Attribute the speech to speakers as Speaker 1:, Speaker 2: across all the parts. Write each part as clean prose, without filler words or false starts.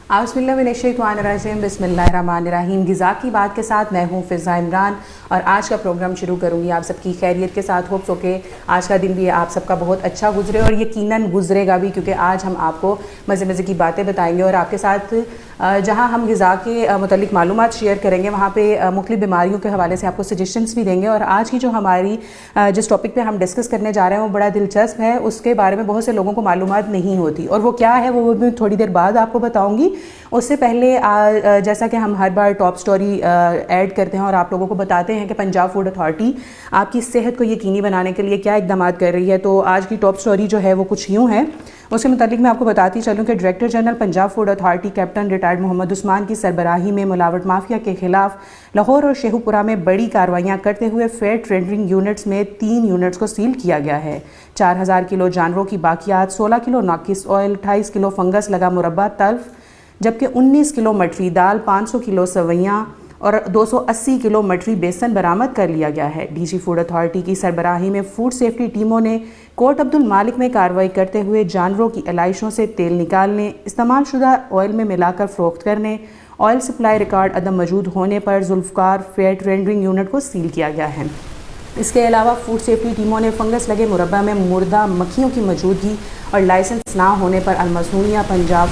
Speaker 1: बिस्मिल्लाहिर्रहमानिर्रहीम बिस्मिल्लाहिर्रहमानिर्रहीम। ग़िज़ा की बात के साथ मैं हूँ फ़िज़ा इमरान और आज का प्रोग्राम शुरू करूँगी आप सबकी खैरियत के साथ। होप्स ओके आज का दिन भी आप सबका बहुत अच्छा गुजरे और यकीनन गुजरेगा भी, क्योंकि आज हम आपको मज़े मज़े की बातें बताएंगे और आपके साथ जहाँ हम ग़िज़ा के मुतल्लिक़ मालूमात शेयर करेंगे वहाँ पे मुख्तलिफ़ बीमारियों के हवाले से आपको सजेशंस भी देंगे। और आज की जो हमारी जिस टॉपिक पे हम डिस्कस करने जा रहे हैं वो बड़ा दिलचस्प है, उसके बारे में बहुत से लोगों को मालूमात नहीं होती और वो क्या है वो मैं थोड़ी देर बाद आपको बताऊँगी। उससे पहले जैसा कि हम हर बार टॉप स्टोरी ऐड करते हैं और आप लोगों को बताते हैं कि पंजाब फूड अथॉरिटी आपकी सेहत को यकीनी बनाने के लिए क्या इक़दाम कर रही है, तो आज की टॉप स्टोरी जो है वो कुछ यूँ है। उसके मुताबिक मैं आपको बताती चलूँ कि director general Punjab food authority captain retired Mohammad Usman की सरबराही में मिलावट माफिया के खिलाफ लाहौर और शेखुपुरा में बड़ी कार्रवाइयाँ करते हुए फेयर ट्रेडिंग यूनिट्स में 3 यूनिट्स को सील किया गया है। 4000 किलो जानवरों की बाकियात, 16 किलो नाकिस ऑयल, 28 किलो फंगस लगा मुरब्बा तल्फ, जबकि 19 किलो मटरी दाल, 500 किलो सवैयाँ और 280 किलो मटरी बेसन बरामद कर लिया गया है। डीजी फूड अथॉरिटी की सरबराही में फूड सेफ्टी टीमों ने कोट अब्दुल मालिक में कार्रवाई करते हुए जानवरों की एलाइशों से तेल निकालने, इस्तेमाल शुदा ऑयल में मिलाकर फ़रोख्त करने, ऑयल सप्लाई रिकॉर्ड अदम मौजूद होने पर जुल्फ़कार फेयर ट्रेडिंग यूनिट को सील किया गया है। इसके अलावा फूड सेफ्टी टीमों ने फंगस लगे मुरब्बा में मुर्दा मक्खियों की मौजूदगी और लाइसेंस ना होने पर अलमसूनिया पंजाब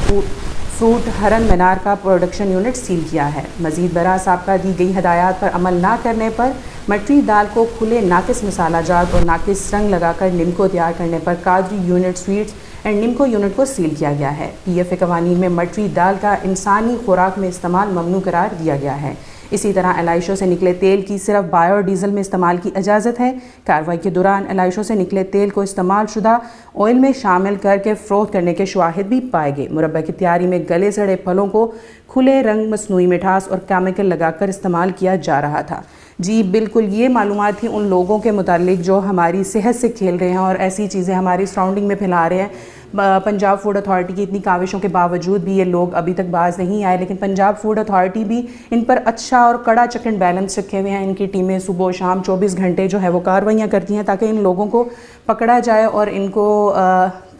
Speaker 1: फ्रूट हरन मीनार का प्रोडक्शन यूनिट सील किया है। मज़ीद बरा साबका दी गई हदायत पर अमल ना करने पर मटरी दाल को खुले नाकिस मसाला जात और नाकिस रंग लगाकर निम्को तैयार करने पर कादरी यूनिट स्वीट्स एंड निम्को यूनिट को सील किया गया है। PFA कवानीन में मटरी दाल का इंसानी खुराक में इस्तेमाल ममनू करार दिया गया है। इसी तरह एलाइशों से निकले तेल की सिर्फ बायोडीज़ल में इस्तेमाल की इजाज़त है। कार्रवाई के दौरान एलाइशों से निकले तेल को इस्तेमाल शुदा ऑयल में शामिल करके फ़रोख्त करने के शवाहिद भी पाए गए। मुरब्बा की तैयारी में गले सड़े फलों को खुले रंग, मसनूई मिठास और केमिकल लगाकर इस्तेमाल किया जा रहा था। जी बिल्कुल, ये मालूमात थी उन लोगों के मुतालिक जो हमारी सेहत से खेल रहे हैं और ऐसी चीज़ें हमारी सराउंडिंग में फैला रहे हैं। पंजाब फूड अथॉरिटी की इतनी काविशों के बावजूद भी ये लोग अभी तक बाज नहीं आए, लेकिन पंजाब फूड अथॉरिटी भी इन पर अच्छा और कड़ा चेक एंड बैलेंस रखे हुए हैं। इनकी टीमें सुबह शाम 24 घंटे जो है वो कार्रवाइयाँ करती हैं ताकि इन लोगों को पकड़ा जाए और इनको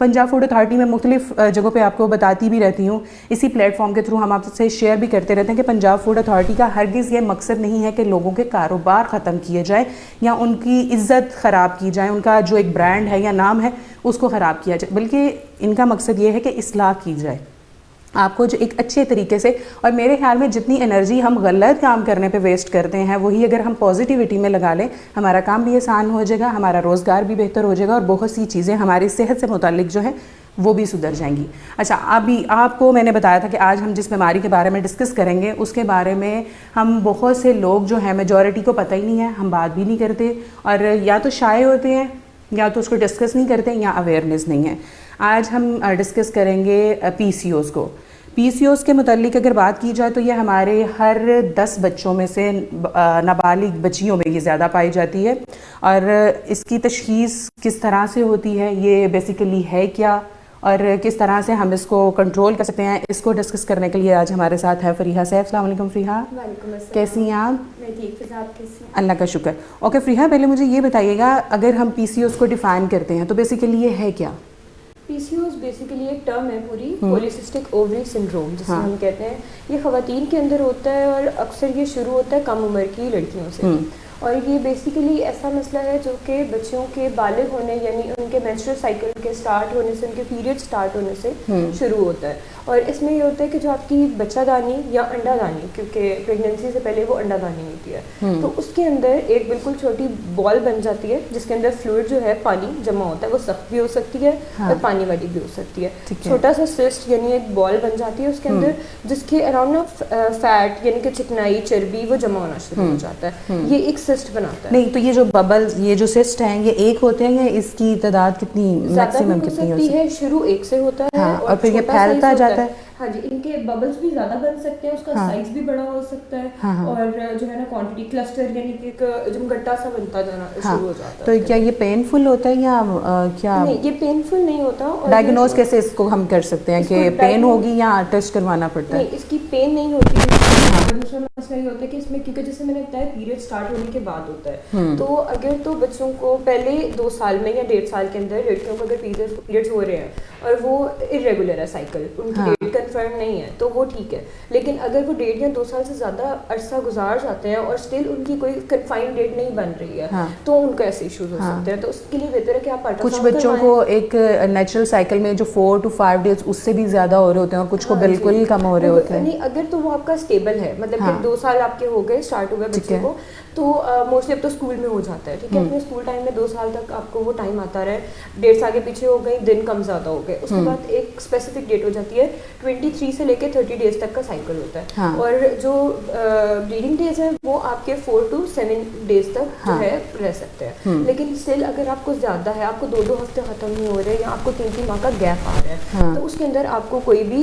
Speaker 1: पंजाब फूड अथॉरिटी में मुख्तलिफ जगहों पे आपको बताती भी रहती हूँ। इसी प्लेटफॉर्म के थ्रू हम आपसे शेयर भी करते रहते हैं कि पंजाब फूड अथॉरिटी का हरगिज़ ये मकसद नहीं है कि लोगों के कारोबार ख़त्म किए जाए या उनकी इज़्ज़त ख़राब की जाए, उनका जो एक ब्रांड है या नाम है उसको ख़राब किया जाए, बल्कि इनका मकसद ये है कि इस्लाह की जाए आपको जो एक अच्छे तरीके से। और मेरे ख्याल में जितनी एनर्जी हम गलत काम करने पे वेस्ट करते हैं वही अगर हम पॉजिटिविटी में लगा लें, हमारा काम भी आसान हो जाएगा, हमारा रोज़गार भी बेहतर हो जाएगा और बहुत सी चीज़ें हमारी सेहत से मुतालिक जो है वो भी सुधर जाएंगी। अच्छा, अभी आपको मैंने बताया था कि आज हम जिस बीमारी के बारे में डिस्कस करेंगे उसके बारे में हम बहुत से लोग जो हैं मेजॉरिटी को पता ही नहीं है, हम बात भी नहीं करते और या तो शाये होते हैं या तो उसको डिस्कस नहीं करते या अवेयरनेस नहीं है। आज हम डिस्कस करेंगे PCOS को। PCOS के मुतालिक अगर बात की जाए तो ये हमारे हर 10 बच्चों में से नाबालिग बच्चियों में ये ज़्यादा पाई जाती है। और इसकी तशख़ीस किस तरह से होती है, ये बेसिकली है क्या और किस तरह से हम इसको कंट्रोल कर सकते हैं, इसको डिस्कस करने के लिए आज हमारे साथ है फ़रीहा सैफ। अस्सलाम वालेकुम फ़रीहा।
Speaker 2: वालेकुम अस्सलाम।
Speaker 1: कैसी हैं आप?
Speaker 2: मैं ठीक, फ़िज़ा आप कैसी हैं?
Speaker 1: अल्लाह का शुक्र। ओके फ़रीहा, पहले मुझे ये बताइएगा अगर हम PCOS को डिफ़ाइन करते हैं तो बेसिकली ये है क्या?
Speaker 2: PCOS बेसिकली एक टर्म है पूरी, पॉलीसिस्टिक ओवरी सिंड्रोम जिसे हम कहते हैं। ये ख़वातीन के अंदर होता है और अक्सर ये शुरू होता है कम उम्र की लड़कियों से। और ये बेसिकली ऐसा मसला है जो कि बच्चियों के बालिग होने यानी उनके मेंस्ट्रुअल साइकिल के स्टार्ट होने से, उनके पीरियड स्टार्ट होने से शुरू होता है। और इसमें ये होता है कि जो आपकी बच्चादानी या अंडादानी, क्योंकि प्रेगनेंसी से पहले वो अंडादानी होती है, तो उसके अंदर एक बिल्कुल छोटी बॉल बन जाती है जिसके अंदर फ्लूइड जो है पानी जमा होता है। वो सख्त भी हो सकती है और पानी वाली भी हो सकती है। छोटा सा सिस्ट यानी एक बॉल बन जाती है उसके अंदर, जिसके अराउंड ना फैट यानी कि चिकनाई चर्बी वो जमा होना शुरू हो जाता है। ये एक सिस्ट बनाता है।
Speaker 1: नहीं तो ये जो बबल्स, ये जो सिस्ट हैं ये एक होते हैं या इसकी तादाद कितनी मैक्सिमम कितनी होती है?
Speaker 2: शुरू एक से होता है
Speaker 1: और फिर ये फैलता जाता है।
Speaker 2: हाँ जी, इनके बबल्स भी ज्यादा बन सकते हैं, उसका साइज भी बड़ा हो सकता है और जो है ना क्वांटिटी क्लस्टर यानी कि एक जमगट्टा सा बनता जाना शुरू हो जाता है।
Speaker 1: तो क्या ये पेनफुल होता है या क्या?
Speaker 2: नहीं, ये पेनफुल नहीं होता।
Speaker 1: डायग्नोज कैसे इसको हम कर सकते हैं कि पेन होगी या टेस्ट करवाना पड़ता है?
Speaker 2: नहीं, इसकी पेन नहीं होती। दूसरा मसला ये होता है कि इसमें, क्योंकि जैसे मैंने बताया पीरियड स्टार्ट होने के बाद होता है, तो अगर तो बच्चों को पहले 2 साल में या 1.5 साल के अंदर लड़कियों को अगर पीरियड्स हो रहे हैं और वो इरेगुलर है साइकिल, उनकी डेट कंफर्म नहीं है, तो वो ठीक है। लेकिन अगर वो 1.5 या 2 साल से ज़्यादा अरसा गुजार जाते हैं और स्टिल उनकी कोई कन्फाइंड डेट नहीं बन रही है, तो उनका ऐसे इशूज़ हो सकते हैं। तो उसके लिए बेहतर है कि आप
Speaker 1: कुछ बच्चों को एक नेचुरल साइकिल में जो 4 to 5 डेज उससे भी ज़्यादा हो रहे होते हैं और कुछ को बिल्कुल कम हो रहे होते हैं।
Speaker 2: नहीं, अगर तो वो आपका स्टेबल है, मतलब कि 2 साल आपके हो गए, स्टार्ट हुए बच्चे को, तो मोस्टली अब तो स्कूल में हो जाता है, ठीक है। अपने स्कूल टाइम में 2 साल तक आपको वो टाइम आता रहे, 1.5 साल के पीछे हो गई, दिन कम ज़्यादा हो गए, उसके बाद एक स्पेसिफिक डेट हो जाती है, 23 से लेके 30 डेज तक का साइकिल होता है। और जो ब्लीडिंग डेज है वो आपके 4 to 7 डेज तक जो है रह सकते हैं। लेकिन स्टिल अगर आपको ज़्यादा है, आपको 2-2 हफ्ते ख़त्म नहीं हो रहे या आपको 3-3 माह का गैप आ रहा है, तो उसके अंदर आपको कोई भी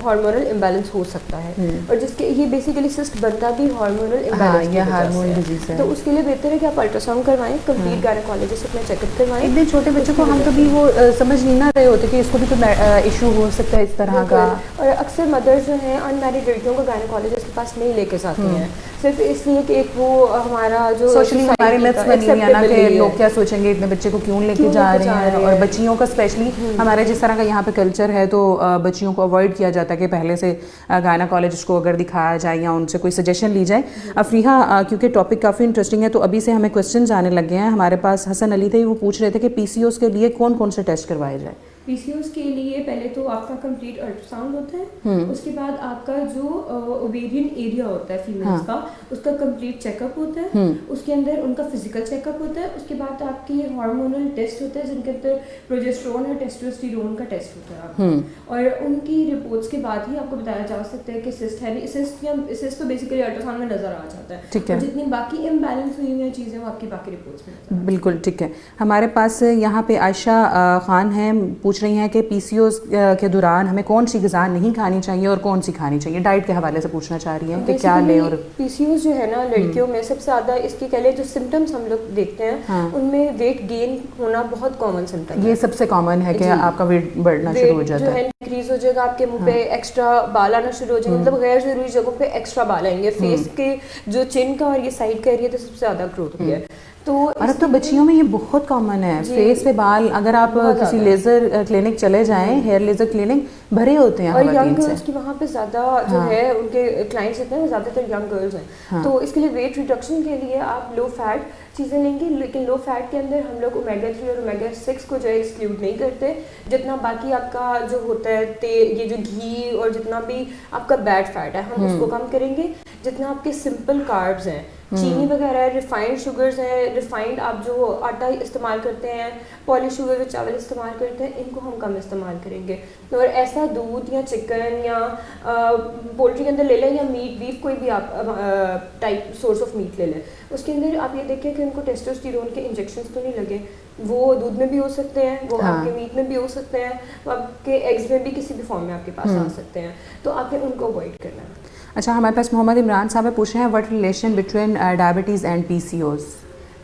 Speaker 2: हार्मोनल इम्बैलेंस हो सकता है। और जिसके ये बेसिकली सिस्ट बनता भी हार्मोनल इम्बैलेंस की वजह से है। तो उसके लिए बेहतर है कि आप अल्ट्रासाउंड करवाएं, कंप्लीट गायनेकोलॉजिस्ट अपना चेकअप करवाएं।
Speaker 1: इतने छोटे बच्चों को हम कभी वो समझ नहीं ना रहे होते कि इसको भी तो इशू हो सकता है इस तरह का।
Speaker 2: और अक्सर मदर्स जो हैं अनमैरिड लड़कियों को गायनेकोलॉजिस्ट के पास नहीं लेके जाती हैं, सिर्फ इसलिए कि एक वो हमारा जो
Speaker 1: सोशली हमारे मिथ्स बनी हुई है ना कि लोग क्या सोचेंगे इतने बच्चे को क्यों लेके जा रहे हैं। और बच्चियों का स्पेशली हमारे जिस तरह का यहाँ पे कल्चर है, तो बच्चियों को अवॉइड किया जाता है कि पहले से गायनेकोलॉजिस्ट को अगर दिखाया जाए या उनसे कोई सजेशन ली जाए। अफरीहा, क्योंकि टॉपिक काफ़ी इंटरेस्टिंग है, तो अभी से हमें क्वेश्चन आने लग गए हैं। हमारे पास हसन अली थे, वो पूछ रहे थे कि पीसीओएस के लिए कौन कौन से टेस्ट करवाए जाए।
Speaker 2: पीसीओएस के लिए पहले तो आपका कंप्लीट अल्ट्रासाउंड होता है, उसके बाद आपका जो ओवेरियन एरिया होता है फीमेल्स का, उसका कंप्लीट चेकअप होता है, उसके अंदर उनका फिजिकल चेकअप होता है, उसके बाद आपकी हार्मोनल टेस्ट होता है जिनके अंदर प्रोजेस्टेरोन और टेस्टोस्टेरोन का टेस्ट होता है आपका। और उनकी रिपोर्ट्स के बाद ही आपको बताया जा सकता है कि सिस्ट है नहीं। सिस्ट तो बेसिकली अल्ट्रासाउंड में नजर आ जाता है, ठीक है। जितनी बाकी इम्बैलेंस हुई हुई चीज़ें वो आपकी बाकी रिपोर्ट्स में।
Speaker 1: बिल्कुल ठीक है। हमारे पास यहाँ पे आयशा खान है, पूछ रही हैं कि पीसीओएस के दौरान हमें कौन सी ग़िज़ा नहीं खानी चाहिए और कौन सी खानी चाहिए। डाइट के हवाले से पूछना चाह रही हैं कि क्या लें। और
Speaker 2: पीसीओएस जो है ना लड़कियों में सबसे ज़्यादा इसके कह लें जो सिम्टम्स हम लोग देखते हैं, उनमें वेट गेन होना बहुत कॉमन सिम्टम है।
Speaker 1: ये सबसे कॉमन है कि आपका वेट बढ़ना शुरू हो जाता है,
Speaker 2: इंक्रीज हो जाएगा, आपके मुंह पे एक्स्ट्रा बाल आना शुरू हो जाएंगे, मतलब गैर जरूरी जगहों पे एक्स्ट्रा बाल आएंगे। फेस के जो चिन का और ये साइड का एरिया तो सबसे ज़्यादा ग्रोथ हुई है। तो
Speaker 1: और अब तो बच्चियों में ये बहुत कॉमन है, फेस पे बाल। अगर आप किसी लेज़र क्लिनिक चले जाएं, हेयर लेज़र क्लिनिक भरे होते हैं।
Speaker 2: और यंग गर्ल्स की वहाँ पे ज़्यादा जो है उनके क्लाइंट्स इतने हैं, ज़्यादातर यंग गर्ल्स हैं। तो इसके लिए वेट रिडक्शन के लिए आप लो फैट चीज़ें लेंगी, लेकिन लो फैट के अंदर हम लोग ओमेगा 3 और ओमेगा 6 को जो है एक्सक्लूड नहीं करते। जितना बाकी आपका जो होता है ये जो घी और जितना भी आपका बैड फैट है हम उसको कम करेंगे। जितना आपके सिंपल कार्ब्स हैं, चीनी वगैरह, रिफाइंड शुगर्स हैं, रिफाइंड आप जो आटा इस्तेमाल करते हैं, पॉलिश शुगर जो चावल इस्तेमाल करते हैं, इनको हम कम इस्तेमाल करेंगे। और ऐसा दूध या चिकन या पोल्ट्री के अंदर ले लें या मीट बीफ कोई भी आप टाइप सोर्स ऑफ मीट ले लें, उसके अंदर आप ये देखें कि उनको टेस्टोस्टेरोन के इंजेक्शंस तो नहीं लगे। वो दूध में भी हो सकते हैं, वो आपके मीट में भी हो सकते हैं, वो आपके एग्स में भी किसी भी फॉर्म में आपके पास आ सकते हैं, तो आपने उनको अवॉइड करना है।
Speaker 1: अच्छा, हमारे पास मोहम्मद इमरान साहब पूछ रहे हैं what relation between diabetes and PCOS.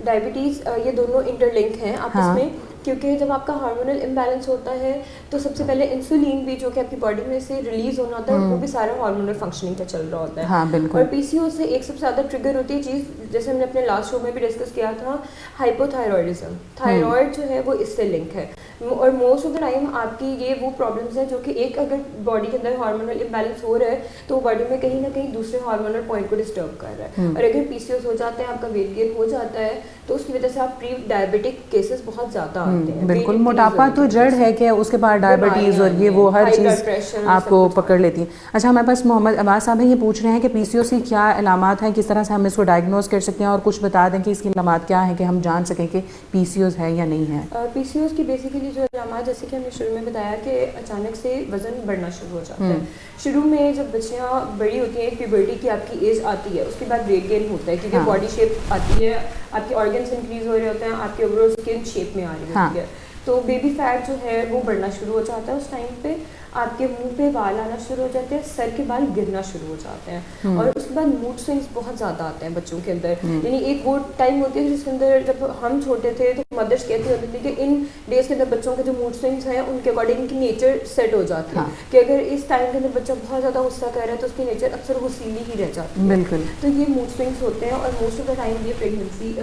Speaker 2: Diabetes ये दोनों इंटरलिंक हैं आपस में, क्योंकि जब आपका हार्मोनल इम्बैलेंस होता है तो सबसे पहले इंसुलिन भी जो कि आपकी बॉडी में से रिलीज होना होता है वो भी सारा हार्मोनल फंक्शनिंग पे चल रहा होता है।
Speaker 1: हाँ, बिल्कुल।
Speaker 2: और पीसीओएस से एक सबसे ज़्यादा ट्रिगर होती है चीज़, जैसे हमने अपने लास्ट शो में भी डिस्कस किया था, हाइपोथायरॉयडिज्म। थायराइड जो है वो इससे लिंक है। और मोस्ट ऑफ द टाइम आपकी ये वो प्रॉब्लम्स हैं जो कि एक अगर बॉडी के अंदर हार्मोनल इम्बैलेंस हो रहा है तो वो बॉडी में कहीं ना कहीं दूसरे हार्मोनल पॉइंट को डिस्टर्ब कर रहा है। और अगर पीसीओएस हो जाता है, आपका वेट गेन हो जाता है, तो उसकी वजह से आप प्री डायबिटिक केसेस बहुत ज़्यादा आते हैं।
Speaker 1: बिल्कुल, मोटापा तो जड़ है कि उसके बाद डायबिटीज़ और ये वो हर चीज़ आपको पकड़ लेती है। अच्छा, हमारे पास मोहम्मद अब्बास साहब हैं, ये पूछ रहे हैं कि पीसीओएस की क्या अलामात हैं, किस तरह से हम इसको डायग्नोज कर सकते हैं, और कुछ बता दें कि इसकी अलामात क्या हैं कि हम जान सकें कि पीसीओएस है या नहीं है।
Speaker 2: पीसीओएस की बेसिकली जो अलामात, जैसे कि हमने शुरू में बताया कि अचानक से वज़न बढ़ना शुरू हो जाता है। शुरू में जब बच्चियाँ बड़ी होती हैं, प्यूबर्टी की आपकी एज आती है, उसके बाद वेट गेन होता है क्योंकि बॉडी शेप आती है, आपके ऑर्गन्स इंक्रीज हो रहे होते हैं, आपके ओवरऑल स्किन शेप में आ रही होती है। तो बेबी फैट जो है वो बढ़ना शुरू हो जाता है उस टाइम पे, आपके मुंह पे बाल आना शुरू हो जाते हैं, सर के बाल गिरना शुरू हो जाते हैं, और उसके बाद मूड स्विंग्स बहुत ज़्यादा आते हैं बच्चों के अंदर। यानी एक वो टाइम होती है जिसके अंदर जब हम छोटे थे तो मदर्स कहती होती थी कि इन डेज के अंदर बच्चों के जो मूड स्विंग्स हैं उनके अकॉर्डिंग उनकी नेचर सेट हो जाती है, कि अगर इस टाइम के अंदर बच्चा बहुत ज़्यादा गुस्सा कर रहा है तो उसकी नेचर अक्सर गुस्सीली ही रह जाती है।
Speaker 1: बिल्कुल।
Speaker 2: तो ये मूड स्विंग्स होते हैं और मोस्ट ऑफ द टाइम ये प्रेगनेंसी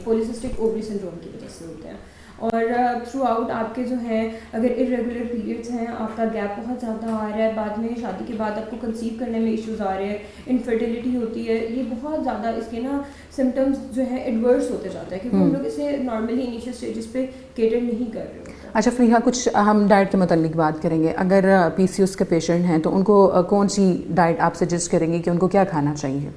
Speaker 2: पॉलीसिस्टिक ओवरी सिंड्रोम की वजह से होते हैं। और थ्रू आउट आपके जो हैं अगर इरेगुलर पीरियड्स हैं, आपका गैप बहुत ज़्यादा आ रहा है, बाद में शादी के बाद आपको कंसीव करने में इश्यूज़ आ रहे हैं, इनफर्टिलिटी होती है, ये बहुत ज़्यादा इसके ना सिम्टम्स जो है एडवर्स होते जाते हैं, क्योंकि हम लोग इसे नॉर्मली इनिशियल स्टेजेस पे केटर नहीं कर रहे होते।
Speaker 1: अच्छा फरीहा, कुछ हम डाइट के मतलब बात करेंगे। अगर पीसीओएस के पेशेंट हैं तो उनको कौन सी डाइट आप सजेस्ट करेंगे कि उनको क्या खाना चाहिए?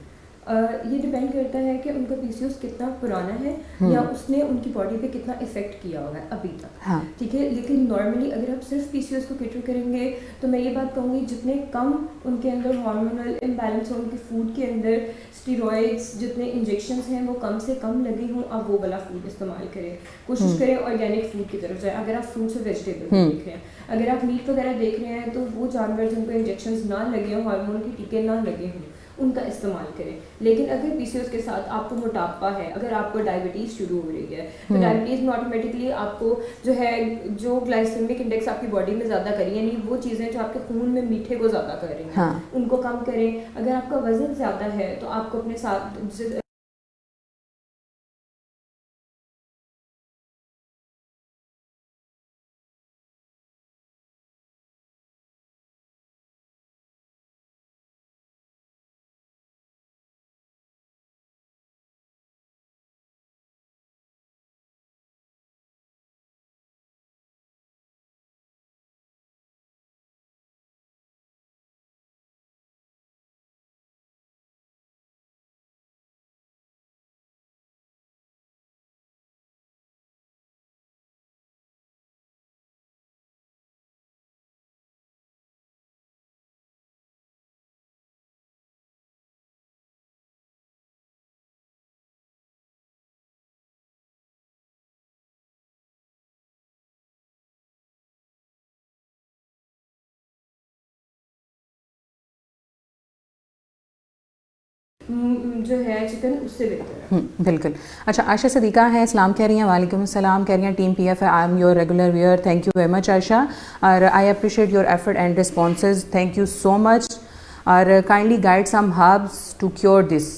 Speaker 2: ये डिपेंड करता है कि उनका पीसीओएस कितना पुराना है या उसने उनकी बॉडी पे कितना इफेक्ट किया हुआ है अभी तक।
Speaker 1: हाँ।
Speaker 2: ठीक है, लेकिन नॉर्मली अगर आप सिर्फ पीसीओएस को कैटर करेंगे तो मैं ये बात कहूँगी जितने कम उनके अंदर हार्मोनल इम्बैलेंस हो, उनके फूड के अंदर स्टीरॉइड्स जितने इंजेक्शंस हैं वो कम से कम लगे हों, आप वो वाला फूड इस्तेमाल करें। कोशिश करें ऑर्गेनिक फूड की तरफ जाए। अगर आप फ्रूट्स और वेजिटेबल देख रहे हैं, अगर आप मीट वगैरह देख रहे हैं तो वो जानवर जिनको इंजेक्शंस ना लगे हों, हार्मोन के टीके ना लगे हों, उनका इस्तेमाल करें। लेकिन अगर पीसीओएस के साथ आपको मोटापा है, अगर आपको डायबिटीज़ शुरू हो रही है, तो डायबिटीज़ में ऑटोमेटिकली आपको जो है जो ग्लाइसेमिक इंडेक्स आपकी बॉडी में ज़्यादा करें, यानी वो चीज़ें जो आपके खून में मीठे को ज़्यादा कर रही हैं,
Speaker 1: हाँ।
Speaker 2: उनको कम करें। अगर आपका वज़न ज़्यादा है तो आपको अपने साथ जो है चिकन उससे बेहतर है।
Speaker 1: बिल्कुल। अच्छा, आयशा सदीका है, इस्लाम कह रही हैं, वालेकुम अस्सलाम कह रही हैं, टीम पीएफ है, I am your regular viewer, thank you very much Ayesha, और I appreciate your effort and responses, thank you so much, और kindly guide some herbs to cure this.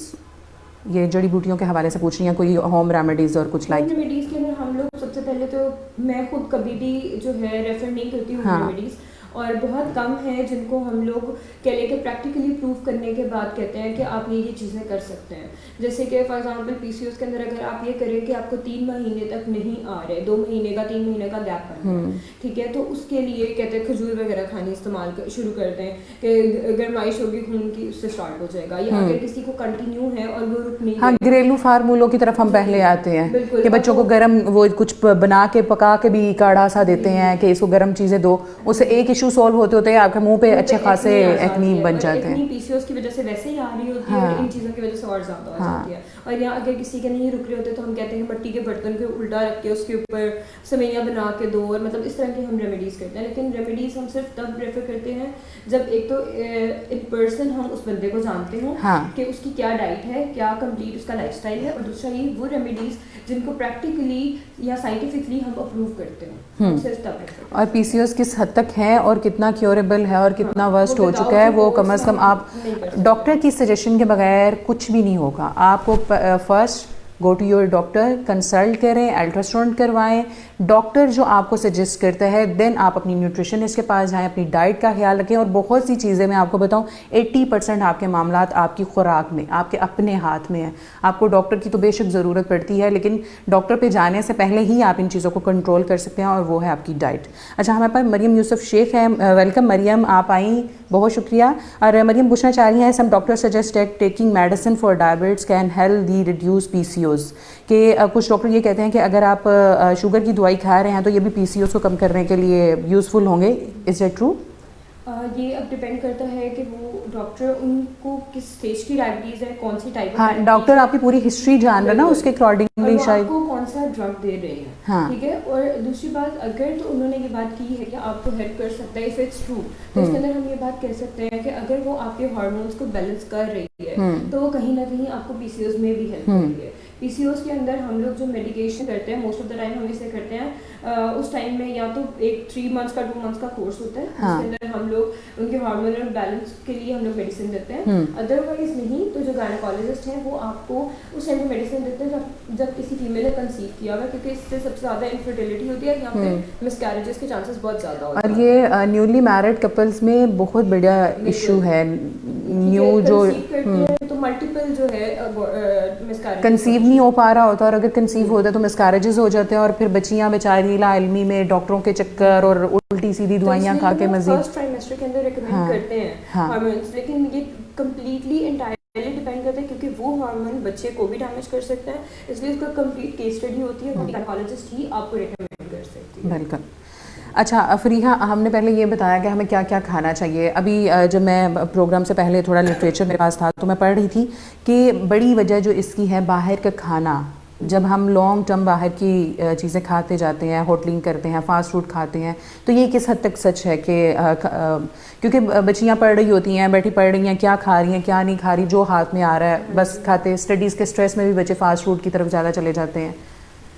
Speaker 1: ये जड़ी बूटियों के हवाले से पूछ रही हैं, कोई होम रेमेडीज़ और कुछ लाइक?
Speaker 2: रेमेडीज़ के अंदर हम लोग सबसे पहले तो मैं खुद कभी भी जो है रेफर नहीं करती हूँ रेमेडीज़, और बहुत कम है जिनको हम लोग कह लें कि प्रैक्टिकली प्रूव करने के बाद कहते हैं कि आप ये चीज़ें कर सकते हैं। जैसे कि फॉर एग्जांपल पीसीओएस के अंदर अगर आप ये करें कि आपको 3 महीने तक नहीं आ रहे, 2 महीने का 3 महीने का गैप करना है, ठीक है, तो उसके लिए कहते हैं खजूर वगैरह खानी इस्तेमाल शुरू करते हैं कि गर्माइश होगी खून की, उससे स्टार्ट हो जाएगा। या अगर किसी को कंटिन्यू है और वो रुक नहीं,
Speaker 1: हाँ, घरेलू फार्मूलों की तरफ हम पहले आते हैं कि बच्चों को गर्म वो कुछ बना के पका के भी काढ़ा सा देते हैं कि इसको गर्म चीज़ें दो, उससे एक इशू सॉल्व होते होते आपके मुंह पे अच्छे खासे एक्नी बन जाते हैं।
Speaker 2: पीसीओएस की वजह से वैसे ही आ रही होती है और इन चीज़ों की वजह से और ज़्यादा हो जाती है। और यहाँ अगर किसी के नहीं रुक रहे होते तो हम कहते हैं मट्टी के बर्तन को उल्टा रख के उसके ऊपर सवैयाँ बना के दो, और मतलब इस तरह की हम रेमेडीज़ करते हैं। लेकिन रेमेडीज़ हम सिर्फ तब रेफर करते हैं जब एक तो इन पर्सन हम उस बंदे को जानते हों कि उसकी क्या डाइट है, क्या कंप्लीट उसका लाइफस्टाइल है, और दूसरा ये वो रेमेडीज़ जिनको प्रैक्टिकली या साइंटिफिकली हम अप्रूव करते हैं, सिर्फ तब रेफर।
Speaker 1: और पीसीओएस किस हद तक है और कितना क्योरेबल है और कितना वर्स्ट हो चुका है, वो कम से कम आप डॉक्टर की सजेशन के बगैर कुछ भी नहीं होगा। आपको first go to your doctor, consult करें, अल्ट्रासाउंड करवाएं, डॉक्टर जो आपको सजेस्ट करता है, देन आप अपनी न्यूट्रिशनिस्ट के पास जाएं, अपनी डाइट का ख्याल रखें। और बहुत सी चीज़ें मैं आपको बताऊं, 80% आपके मामलात आपकी खुराक में, आपके अपने हाथ में है। आपको डॉक्टर की तो बेशक ज़रूरत पड़ती है, लेकिन डॉक्टर पे जाने से पहले ही आप इन चीज़ों को कंट्रोल कर सकते हैं, और वो है आपकी डाइट। अच्छा, हमारे पास मरियम यूसुफ शेख है, वेलकम मरियम, आप आई, बहुत शुक्रिया। और मरियम पूछना चाह रही हैं, some doctor suggest taking medicine for diabetes can healthy reduce PCOS, कि कुछ डॉक्टर ये कहते हैं कि अगर आप शुगर की दवाई खा रहे हैं तो ये भी पीसीओएस को कम करने के लिए यूज़फुल होंगे, इज इट ट्रू?
Speaker 2: ये अब डिपेंड करता है कि वो डॉक्टर उनको किस स्टेज की डायबिटीज़ है, कौन सी टाइप।
Speaker 1: हाँ, डॉक्टर आपकी पूरी हिस्ट्री जान रहा है ना, उसके अकॉर्डिंगली शायद
Speaker 2: आपको कौन कौन सा ड्रग दे रहे हैं।
Speaker 1: हाँ।
Speaker 2: ठीक है, और दूसरी बात, अगर तो उन्होंने ये बात की है कि आपको हेल्प कर सकता है, इफ इट्स ट्रू, तो इसके अंदर हम ये बात कह सकते हैं कि अगर वो आपके हार्मोन्स को बैलेंस कर रही है तो वो कहीं ना कहीं आपको पीसीओएस में भी हेल्प कर रही है। पीसीओएस के अंदर हम लोग जो मेडिकेशन करते हैं, मोस्ट ऑफ द टाइम हम इसे करते हैं उस टाइम में या तो एक 3 मंथ्स का 2 मंथ्स का कोर्स होता है, जिसके अंदर हम लोग उनके हार्मोनल बैलेंस के लिए हम लोग मेडिसिन देते हैं। अदरवाइज नहीं तो जो गायनेकोलॉजिस्ट हैं वो आपको उस टाइम पे मेडिसिन देते हैं जब किसी फीमेल ने कंसीव किया हुआ, क्योंकि इससे सबसे ज़्यादा इनफर्टिलिटी होती है, यहाँ पे मिसकैरेजेस के चांसेस बहुत ज़्यादा होते हैं।
Speaker 1: और ये न्यूली मैरिड कपल्स में बहुत बड़ा इशू है। न्यू जो
Speaker 2: तो मल्टीपल जो है मिसकैरेज
Speaker 1: कंसीव नहीं हो पा रहा होता, और अगर कंसीव होता है तो मिसकैरेजेस हो जाते हैं, और फिर बच्चियां बेचारी लाइलमी में डॉक्टरों के चक्कर और उल्टी सीधी दवाइयां खा के मजीद
Speaker 2: फर्स्ट ट्राइमेस्टर के अंदर रिकमेंड करते हैं हार्मोन्स, लेकिन ये कंप्लीटली एंटायरली डिपेंड करता है, क्योंकि वो हार्मोन बच्चे को भी डैमेज कर सकता है, इसलिए उसका कंप्लीट केस स्टडी होती है, वो गायनेकोलॉजिस्ट ही आपको रिकमेंड कर सकती है।
Speaker 1: बिल्कुल। अच्छा फरीहा, हमने पहले ये बताया कि हमें क्या क्या खाना चाहिए। अभी जब मैं प्रोग्राम से पहले थोड़ा लिटरेचर मेरे पास था तो मैं पढ़ रही थी कि बड़ी वजह जो इसकी है बाहर का खाना। जब हम लॉन्ग टर्म बाहर की चीज़ें खाते जाते हैं, होटलिंग करते हैं, फास्ट फूड खाते हैं, तो ये किस हद तक सच है कि क्योंकि बच्चियाँ पढ़ रही होती हैं, बैठी पढ़ रही हैं, क्या खा रही हैं क्या नहीं खा रही, जो हाथ में आ रहा है बस खाते। स्टडीज़ के स्ट्रेस में भी बच्चे फास्ट फूड की तरफ ज़्यादा चले जाते हैं।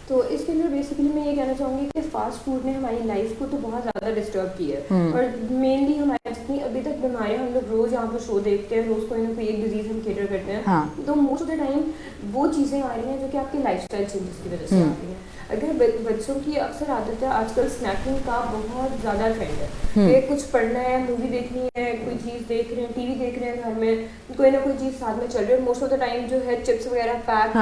Speaker 2: तो इसके अंदर बेसिकली मैं ये कहना चाहूँगी कि फास्ट फूड ने हमारी लाइफ को तो बहुत ज़्यादा डिस्टर्ब किया है, और मेनली हमारी जितनी अभी तक बीमारियाँ हम लोग रोज़ यहाँ पर शो देखते हैं, रोज़ कोई ना कोई एक डिजीज़ हम केटर करते हैं।
Speaker 1: हाँ।
Speaker 2: तो मोस्ट ऑफ द टाइम वो चीज़ें आ रही हैं जो कि आपके लाइफस्टाइल चेंजेस की वजह से आ रही हैं। अगर बच्चों की अक्सर आदत है आजकल स्नैकिंग का बहुत ज़्यादा ट्रेंड है कि कुछ पढ़ना है, मूवी देखनी है, कोई चीज़ देख रहे हैं, टीवी देख रहे हैं, घर में कोई ना कोई चीज़ साथ में चल रही है। मोस्ट ऑफ द टाइम जो है चिप्स वगैरह पैक,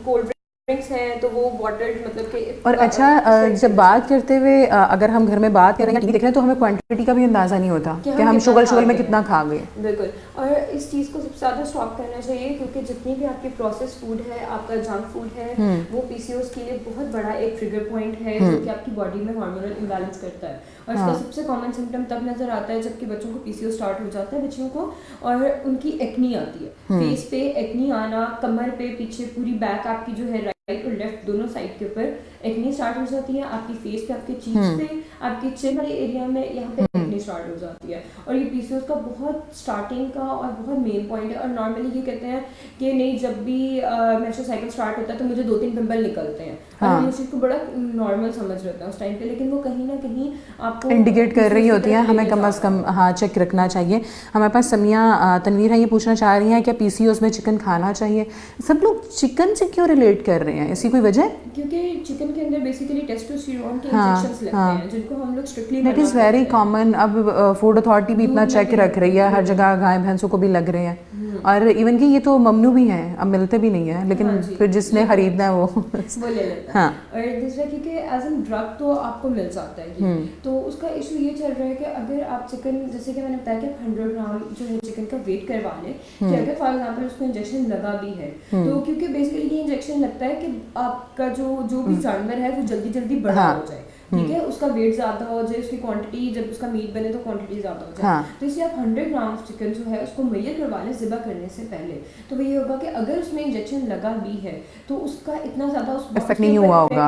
Speaker 2: कोल्ड ड्रिंक्स हैं तो वो बॉटल्ड, मतलब कि। और
Speaker 1: अच्छा जब बात करते हुए अगर हम घर में बात करें या टीवी देख रहे हैं तो हमें क्वांटिटी का भी अंदाज़ा नहीं होता कि हम शुगर में कितना खा गए।
Speaker 2: बिल्कुल, और इस चीज़ को सबसे ज़्यादा स्टॉप करना चाहिए, क्योंकि जितनी भी आपकी प्रोसेस फूड है, आपका जंक फूड है, वो पीसीओएस के लिए बहुत बड़ा एक ट्रिगर पॉइंट है जो कि आपकी बॉडी में हार्मोनल इम्बैलेंस करता है। और इसका सबसे कॉमन सिम्टम तब नजर आता है जबकि बच्चों को पीसीओएस स्टार्ट हो जाता है, बच्चियों को, और उनकी एक्नी आती है, फेस पे एक्नी आना, कमर पे, पीछे पूरी बैक आपकी जो है राइट और लेफ्ट दोनों साइड के ऊपर एक्नी स्टार्ट हो जाती है, आपकी फेस पे, आपके चीक्स पे, आपके चिन वाले एरिया में यहाँ पे एक्नी स्टार्ट हो जाती है। और ये पीसीओएस का बहुत स्टार्टिंग का और बहुत मेन पॉइंट है। और नॉर्मली ये कहते हैं कि नहीं, जब भी मेंस्ट्रुअल साइकिल स्टार्ट होता है तो मुझे 2-3 पिंपल निकलते हैं, और हम उस चीज़ को बड़ा नॉर्मल समझ रहे हैं उस टाइम पे, लेकिन वो कहीं ना कहीं आपको
Speaker 1: इंडिकेट कर रही होती है। हमें कम अज़ कम हाँ चेक रखना चाहिए। हमारे पास समिया तनवीर है, ये पूछना चाह रही हैं क्या पीसीओएस में चिकन खाना चाहिए? सब लोग चिकन से क्यों रिलेट कर रहे हैं, ऐसी कोई वजह?
Speaker 2: क्योंकि चिकन के अंदर बेसिकली टेस्टोस्टेरोन के इंजेक्शंस लगते हैं, जिनको हम लोग strictly
Speaker 1: that is very common. अब फूड अथॉरिटी भी इतना चेक रख रही है, हर जगह गाय भैंसों को भी लग रहे हैं, और इवन कि ये तो ममनू भी हैं, अब मिलते भी नहीं है, लेकिन फिर जिसने खरीदना है वो
Speaker 2: ले लेता है। और दूसरा क्योंकि एज एन ड्रग तो आपको मिल जाता है ये, तो उसका इशू ये चल रहा है कि अगर आप चिकन, जैसे कि मैंने बताया कि 100 ग्राम जो है चिकन का वेट करवा लें, कि अगर फॉर एग्जाम्पल उसको इंजेक्शन लगा भी है, तो क्योंकि बेसिकली ये इंजेक्शन लगता है कि आपका जो भी जानवर है वो जल्दी जल्दी बड़ा हो जाए, ठीक है, उसका वेट ज़्यादा हो जाए, उसकी क्वांटिटी, जब उसका मीट बने तो क्वांटिटी ज़्यादा हो जाए। तो इसलिए आप 100 ग्राम चिकन जो है उसको मैयर करवा लें ज़िबा करने से पहले, तो वो ये होगा कि अगर उसमें इंजेक्शन लगा भी है तो उसका इतना ज़्यादा उस
Speaker 1: इफेक्ट नहीं हुआ होगा,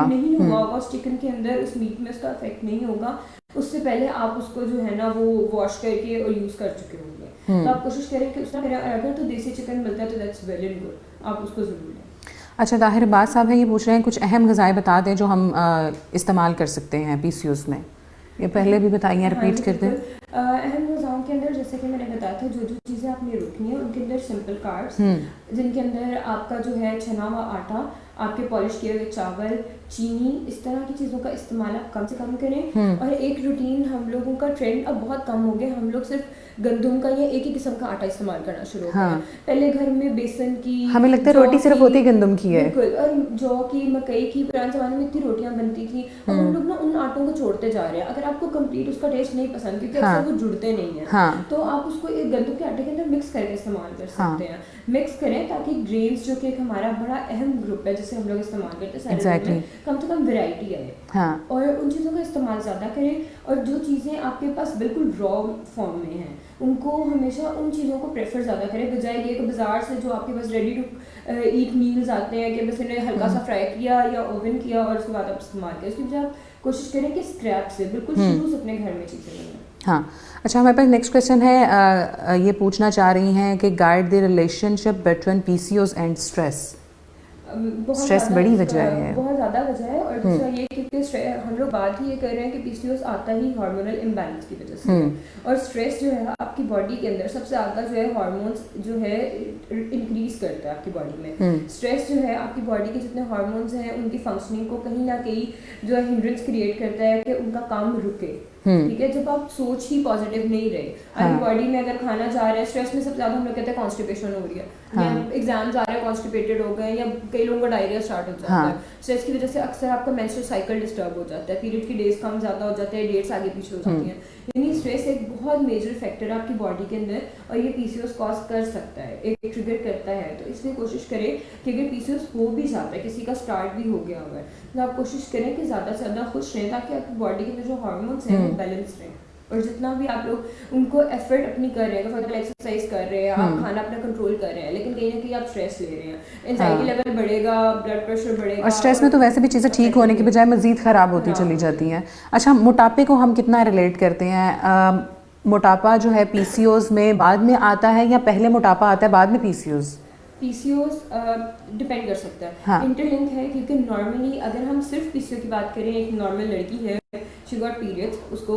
Speaker 2: उस चिकन के अंदर, उस मीट में उसका इफेक्ट नहीं होगा। उससे पहले आप उसको जो है ना वो वॉश करके और यूज़ कर चुके होंगे, तो आप कोशिश करें कि उसका अगर तो देसी चिकन मिलता है तो दैट्स वेल एंड गुड, आप उसको ज़रूर लें।
Speaker 1: अच्छा ताहिर बात साहब है, ये पूछ रहे हैं कुछ अहम ग़िज़ाएँ बता दें जो हम इस्तेमाल कर सकते हैं पीसीओएस में। ये पहले भी बताइए, रिपीट करते हैं।
Speaker 2: अहम ग़िज़ाओं के अंदर जैसे कि मैंने बताया था, जो चीज़ें आपने रोकनी है उनके अंदर सिंपल कार्ब्स, जिनके अंदर आपका जो है छना हुआ आटा, आपके पॉलिश किए हुए चावल, चीनी, इस तरह की चीज़ों का इस्तेमाल आप कम से कम करें। और एक रूटीन, हम लोगों का ट्रेंड अब बहुत कम हो गया, हम लोग सिर्फ गंदम का या एक ही किस्म का आटा इस्तेमाल करना शुरू हो गया। पहले घर में बेसन की,
Speaker 1: हमें लगता है रोटी सिर्फ होती गंदम की है,
Speaker 2: बिल्कुल, और जौ की, मकई की, पुराने ज़माने में इतनी रोटियां बनती थी, और हम लोग ना उन आटों को छोड़ते जा रहे हैं। अगर आपको कंप्लीट उसका टेस्ट नहीं पसंद, क्योंकि अक्सर वो जुड़ते नहीं है, तो आप उसको एक गंदम के आटे के अंदर मिक्स करके इस्तेमाल कर सकते हैं। मिक्स करें ताकि ग्रेन्स, जो कि हमारा बड़ा अहम ग्रुप है जिसे हम लोग इस्तेमाल करते हैं सारे कम से कम वैरायटी आए।
Speaker 1: हाँ।
Speaker 2: और उन चीज़ों का इस्तेमाल ज़्यादा करें, और जो चीज़ें आपके पास बिल्कुल रॉ फॉर्म में हैं उनको हमेशा उन चीज़ों को प्रेफर ज़्यादा करें, बजाय ये कि बाज़ार से जो आपके पास रेडी टू ईट मील्स आते हैं कि बस इन्हें हल्का सा फ्राई किया या ओवन किया और उसके बाद आप इस्तेमाल किया। उसकी बजाय आप कोशिश करें कि स्क्रैप से बिल्कुल शुरू से अपने घर में चीज़ें बनाएं।
Speaker 1: हाँ, अच्छा, हमारे पास नेक्स्ट क्वेश्चन है, ये पूछना चाह रही हैं कि guide the relationship between PCOS and stress. Stress बड़ी वजह है,
Speaker 2: बहुत ज़्यादा वजह है। और दूसरा ये क्योंकि हम लोग बात ही ये कर रहे हैं कि पीसीओएस आता ही हार्मोनल इम्बैलेंस की वजह से, और स्ट्रेस जो है आपकी बॉडी के अंदर सबसे ज़्यादा जो है हार्मोन्स जो है इंक्रीज करता है आपकी बॉडी में। स्ट्रेस जो है आपकी बॉडी के जितने हार्मोन्स हैं उनकी फंक्शनिंग को कहीं ना कहीं जो है हिंड्रेंस क्रिएट करता है कि उनका काम रुके। ठीक है, जब आप सोच ही पॉजिटिव नहीं रहे, आपकी बॉडी में अगर खाना जा रहा है, स्ट्रेस में सबसे ज्यादा हम लोग कहते हैं कॉन्स्टिपेशन हो रही है, या एग्जाम्स आ रहे हैं कॉन्स्टिपेटेड हो गए, या कई लोगों का डायरिया स्टार्ट हो जाता है। स्ट्रेस की वजह से अक्सर आपका मेंस्ट्रुअल साइकिल डिस्टर्ब हो जाता है, पीरियड की डेज कम ज्यादा हो जाते हैं, डेट्स आगे पीछे हो जाती हैं। यानी स्ट्रेस एक बहुत मेजर फैक्टर है आपकी बॉडी के अंदर, और ये पीसीओएस कॉज कर सकता है, एक ट्रिगर करता है। तो इसलिए कोशिश करें कि अगर पीसीओएस हो भी जाता है, किसी का स्टार्ट भी हो गया हुआ है, तो आप कोशिश करें कि ज़्यादा से ज़्यादा खुश रहें, ताकि आपकी बॉडी के अंदर जो हार्मोन्स हैं वो बैलेंस रहें। और जितना भी आप लोग उनको एफर्ट अपनी कर रहे हैं, फॉर एक्सरसाइज कर रहे हैं, आप खाना अपना कंट्रोल कर रहे हैं, लेकिन कहीं ना कहीं आप स्ट्रेस ले रहे हैं, एंजाइटी लेवल बढ़ेगा, ब्लड प्रेशर बढ़ेगा,
Speaker 1: और स्ट्रेस में तो वैसे भी चीज़ें ठीक होने की बजाय मजीद ख़राब होती चली जाती हैं। अच्छा, मोटापे को हम कितना रिलेट करते हैं? मोटापा जो है पीसीओएस में बाद में आता है या पहले मोटापा आता है बाद में पीसीओएस?
Speaker 2: पीसीओएस डिपेंड कर सकता है, हाँ। इंटरलिंक है, क्योंकि नॉर्मली अगर हम सिर्फ पीसीओ की बात करें, एक नॉर्मल लड़की है, शी गॉट पीरियड्स, उसको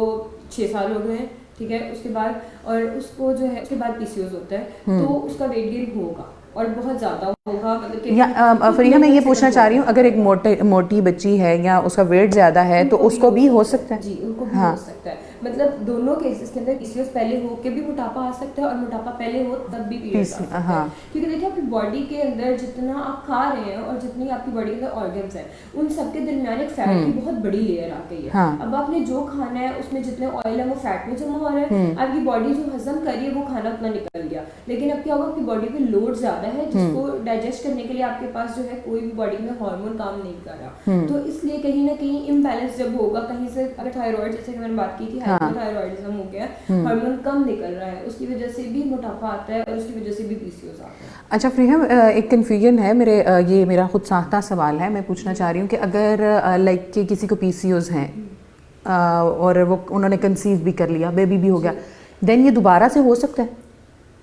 Speaker 2: 6 साल हो गए हैं, ठीक है, उसके बाद और उसको जो है उसके बाद पीसीओएस होता है, तो उसका वेट गेन होगा और बहुत ज़्यादा होगा। मतलब
Speaker 1: फरीहा, मैं ये पूछना चाह रही हूँ, अगर एक मोटी बच्ची है या उसका वेट ज़्यादा है तो उसको भी हो सकता है?
Speaker 2: जी, उनको भी हो सकता है। मतलब दोनों केसेस के अंदर पीसीओएस पहले हो के भी मोटापा आ सकता है, और मोटापा पहले हो तब भी पीरियड्स आ सकता है। क्योंकि देखिए, आपकी बॉडी के अंदर जितना आप खा रहे हैं और जितनी आपकी बॉडी के अंदर ऑर्गन्स हैं, उन सबके दरमियान एक फैट की बहुत बड़ी लेयर आ गई है। अब आपने जो खाना है उसमें जितने ऑयल है वो फैट में जमा हो रहा है, आपकी बॉडी जो हजम कर रही है वो खाना उतना निकल गया। लेकिन अब क्या होगा, आपकी बॉडी पे लोड ज्यादा है, जिसको डाइजेस्ट करने के लिए आपके पास जो है कोई भी बॉडी में हार्मोन काम नहीं कर रहा। तो इसलिए कहीं ना कहीं इम्बैलेंस जब होगा, कहीं से अगर थायराइड, जैसे कि मैंने बात की थी, हाइपोथायरॉइडिज्म हो गया, हार्मोन कम निकल रहा है, उसकी वजह से भी मोटापा आता है और उसकी वजह से भी पीसीओएस आता है।
Speaker 1: अच्छा फरीहा, एक कन्फ्यूजन है ये मेरा खुद साख्ता सवाल है, मैं पूछना चाह रही हूँ कि अगर लाइक कि किसी को पीसीओएस हैं और वो उन्होंने कंसीव भी कर लिया, बेबी भी हो गया, देन ये दोबारा से हो सकता है?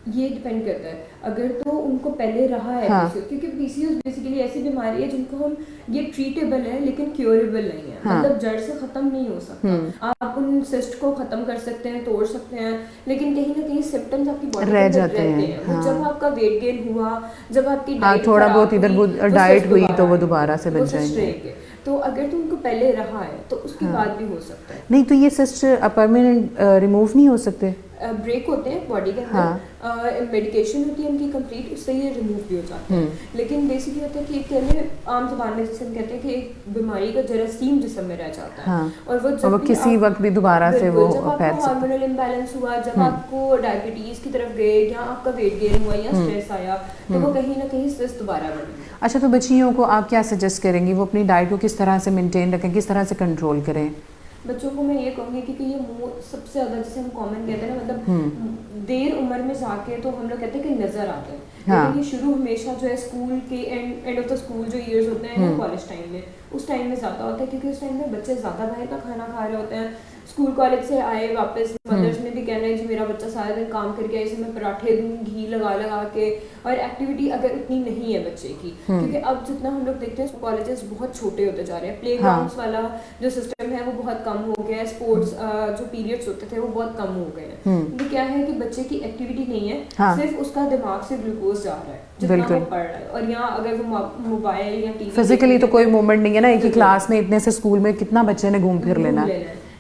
Speaker 2: ये डिपेंड करता है, अगर तो उनको पहले रहा है पीसीओएस, क्योंकि पीसीओएस बेसिकली ऐसी बीमारी है जिनको हम ये ट्रीटेबल है लेकिन क्योरेबल नहीं है। मतलब जड़ से खत्म नहीं हो सकता। आप उन सिस्ट को खत्म कर सकते हैं, तोड़ सकते हैं, लेकिन कहीं ना कहीं सिम्टम्स आपकी बॉडी में रहते हैं। जब आपका वेट गेन हुआ, जब आपकी डाइट
Speaker 1: थोड़ा बहुत इधर डाइट हुई तो वो दोबारा से बन जाएंगे।
Speaker 2: तो अगर तो उनको पहले रहा है तो उसके बाद भी हो सकता है।
Speaker 1: नहीं तो ये सिस्ट परमानेंट रिमूव नहीं हो सकते?
Speaker 2: ब्रेक होते हैं बॉडी के अंदर, मेडिकेशन होती है उनकी कंप्लीट, उससे ये रिमूव भी हो जाते हैं। लेकिन बेसिकली होता है कि कहने आम ज़बान में जैसे हम कहते हैं कि एक बीमारी का जरासीम जिस्म में रह जाता है, और वो
Speaker 1: किसी वक्त भी दोबारा से वो
Speaker 2: जब आपको हार्मोनल इम्बैलेंस हुआ, जब आपको डायबिटीज की तरफ गए, या आपका वेट गेन हुआ, या स्ट्रेस आया, तो वो कहीं ना कहीं सिस्ट दोबारा बनी।
Speaker 1: अच्छा, तो बच्चियों को आप क्या सजेस्ट करेंगी, वो अपनी डाइट को किस तरह से मेंटेन रखें, किस तरह से कंट्रोल करें?
Speaker 2: बच्चों को मैं ये कहूँगी कि ये सबसे ज़्यादा जैसे हम कॉमन कहते हैं ना, मतलब देर उम्र में जाके तो हम लोग कहते हैं कि नज़र आते हैं, लेकिन ये शुरू हमेशा जो है स्कूल के एंड ऑफ द स्कूल जो ईयर्स होते हैं, कॉलेज टाइम में, उस टाइम में ज़्यादा होता है, क्योंकि उस टाइम में बच्चे ज़्यादा बाहर का खाना खा रहे होते हैं। स्कूल कॉलेज से आए वापस, मदर्स ने भी कहना है जी मेरा बच्चा सारा दिन काम करके आए, इसे मैं पराठे दूँ घी लगा लगा के, और एक्टिविटी अगर उतनी नहीं है बच्चे की, क्योंकि अब जितना हम लोग देखते हैं कॉलेजेस बहुत छोटे होते जा रहे हैं, प्ले ग्राउंड्स वाला जो सिस्टम है वो बहुत कम हो गया है, स्पोर्ट्स जो पीरियड्स होते थे वो बहुत कम हो गए हैं। तो क्या है कि बच्चे की एक्टिविटी नहीं है, सिर्फ उसका दिमाग से ग्लूकोज जा रहा है जितना वो पढ़ रहा है, और यहाँ अगर वो मोबाइल या टीवी, फिजिकली
Speaker 1: तो कोई मूवमेंट नहीं है ना, एक ही क्लास में इतने से स्कूल में कितना बच्चे ने घूम फिर लेना।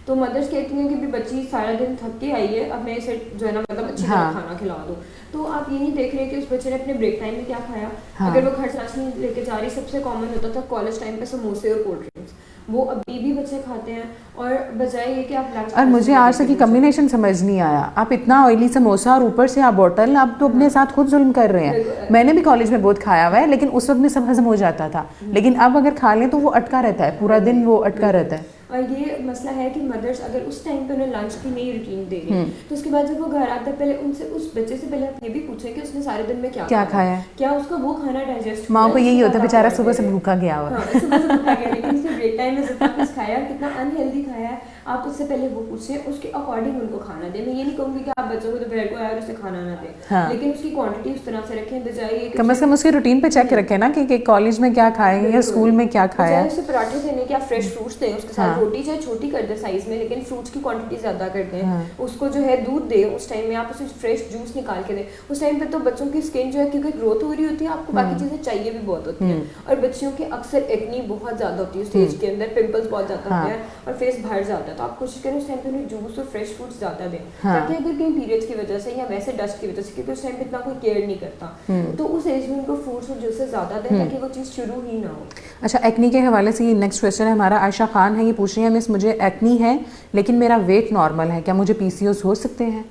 Speaker 2: तो मदर्स कहती हैं कि भी बच्ची सारा दिन थक के आई है, अब मैं इसे जो है ना मतलब अच्छी तरह खाना खिला दूँ। तो आप ये नहीं देख रहे कि उस बच्चे ने अपने ब्रेक टाइम में क्या खाया। अगर वो घर से राशन लेके जा रही, सबसे कॉमन होता था कॉलेज टाइम पे समोसे और कोल्ड ड्रिंक्स, वो अभी भी बच्चे खाते हैं, और बजाय ये कि आप लंच।
Speaker 1: और मुझे आज तक की कम्बिनेशन समझ नहीं आया, आप इतना ऑयली समोसा और ऊपर से आप बोतल, आप तो अपने साथ खुद जुल्म कर रहे हैं। मैंने भी कॉलेज में बहुत खाया हुआ है, लेकिन उस वक्त में सब हजम हो जाता था, लेकिन अब अगर खा लें तो वो अटका रहता है, पूरा दिन वो अटका रहता है।
Speaker 2: और ये मसला है कि मदर्स अगर उस टाइम पे उन्हें लंच की नई रूटीन दे रही है, तो उसके बाद जब वो घर आते हैं, पहले उनसे, उस बच्चे से पहले आप ये भी पूछें कि उसने सारे दिन में क्या खाया है, क्या उसका वो खाना डाइजेस्ट।
Speaker 1: माँ को यही होता है, बेचारा सुबह से भूखा गया हुआ।
Speaker 2: हाँ, सुबह से भूखा गया, लेकिन उसने ब्रेक टाइम में जितना कुछ खाया, कितना अनहेल्दी खाया है, आप उससे पहले वो पूछें, उसके अकॉर्डिंग उनको खाना दें। मैं ये नहीं कहूँगी कि आप बच्चों को दोपहर को आए और उसे खाना ना दें, हाँ। लेकिन उसकी क्वांटिटी उस तरह से रखें, बजाय
Speaker 1: कम से कम उसके रूटीन पे चेक रखें ना कि कॉलेज में क्या खाएंगे या स्कूल में क्या खाया है।
Speaker 2: उसे पराठे देने के आप फ्रेश फ्रूट्स दें, उसके साथ रोटी चाहे छोटी कर दे साइज में, लेकिन फ्रूट्स की क्वांटिटी ज्यादा कर दें। उसको जो है दूध दे, उस टाइम में आप उसे फ्रेश जूस निकाल के दें। उस टाइम पे तो बच्चों की स्किन जो है, क्योंकि ग्रोथ हो रही होती है, आपको बाकी चीजें चाहिए भी बहुत होती हैं, और बच्चियों के अक्सर एक्नी बहुत ज्यादा होती है स्टेज के अंदर, पिंपल्स बहुत ज्यादा होते हैं और फेस भर जाता है। तो आप कोशिश करें उस टाइम पे उन्हें जूस और फ्रेश फ्रूट्स ज्यादा दें, ताकि अगर कहीं पीरियड्स की वजह से या वैसे डस्ट की वजह से, क्योंकि उस टाइम पे इतना कोई केयर नहीं करता, तो उस एज में उनको फ्रूट्स और जूसेस ज्यादा दें, ताकि वो चीज शुरू ही ना हो।
Speaker 1: अच्छा, एक्नी के हवाले से ये नेक्स्ट क्वेश्चन है हमारा, आयशा खान है, ये पूछ रही है, मिस मुझे एक्नी है लेकिन मेरा वेट नॉर्मल है, क्या मुझे पीसीओएस हो सकते हैं?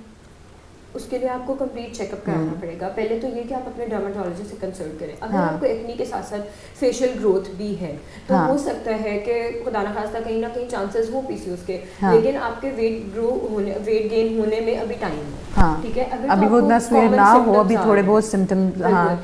Speaker 2: उसके लिए आपको कंप्लीट चेकअप कराना पड़ेगा। पहले तो ये कि आप अपने डर्मेटोलॉजिस्ट से कंसल्ट करें। अगर आपको एक्नी के साथ साथ फेशियल ग्रोथ भी है, तो हो सकता है कि खुदा ना खास्ता कहीं ना कहीं चांसेस हो पीसीओएस के, लेकिन आपके वेट गेन होने में अभी टाइम है, ठीक है। अगर
Speaker 1: अभी वो इतना स्वेयर ना हो, अभी थोड़े बहुत सिम्टम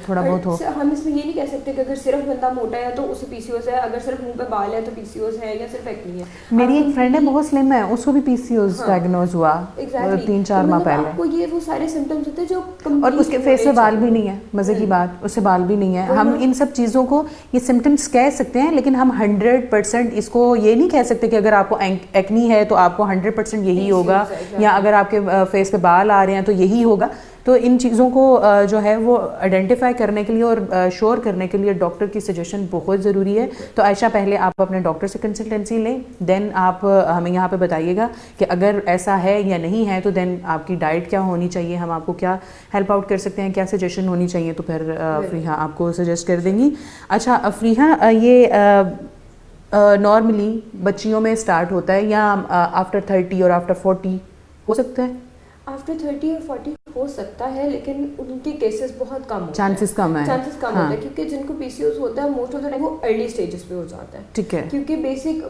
Speaker 1: थोड़ा बहुत हो।
Speaker 2: हम इसमें ये नहीं कह सकते कि अगर सिर्फ बंदा मोटा है तो उसे पीसीओएस है, अगर सिर्फ मुंह पे बाल है तो पीसीओएस है, या सिर्फ एक्नी है।
Speaker 1: मेरी एक फ्रेंड है बहुत स्लिम है, उसको भी पीसीओएस डायग्नोज हुआ 3-4 माह पहले।
Speaker 2: आपको ये वो सारे सिम्टम्स होते हैं जो,
Speaker 1: और उसके फेस पे बाल भी नहीं है, मजे की बात, उससे बाल भी नहीं है। हम इन सब चीज़ों को, ये सिम्टम्स कह सकते हैं, लेकिन हम 100% इसको ये नहीं कह सकते कि अगर आपको एक्नी है तो आपको 100% यही होगा, या अगर आपके फेस पे बाल आ रहे हैं तो यही होगा। तो इन चीज़ों को जो है वो आइडेंटिफाई करने के लिए और श्योर करने के लिए डॉक्टर की सजेशन बहुत ज़रूरी है। तो आयशा, पहले आप अपने डॉक्टर से कंसल्टेंसी लें, देन आप हमें यहाँ पे बताइएगा कि अगर ऐसा है या नहीं है, तो देन आपकी डाइट क्या होनी चाहिए, हम आपको क्या हेल्प आउट कर सकते हैं, क्या सजेशन होनी चाहिए, तो फिर फरीहा आपको सजेस्ट कर देंगी। अच्छा फरीहा, ये नॉर्मली बच्चियों में स्टार्ट होता है या आफ्टर 30 और आफ्टर 40 हो सकता है?
Speaker 2: आफ्टर 30 और 40 हो सकता है, लेकिन उनके केसेस बहुत कम होते हैं,
Speaker 1: चांसेस कम है,
Speaker 2: होता है, क्योंकि जिनको पीसीओएस होता है मोस्ट ऑफ द टाइम वो अर्ली स्टेजेस पे हो जाता है,
Speaker 1: ठीक है।
Speaker 2: क्योंकि बेसिक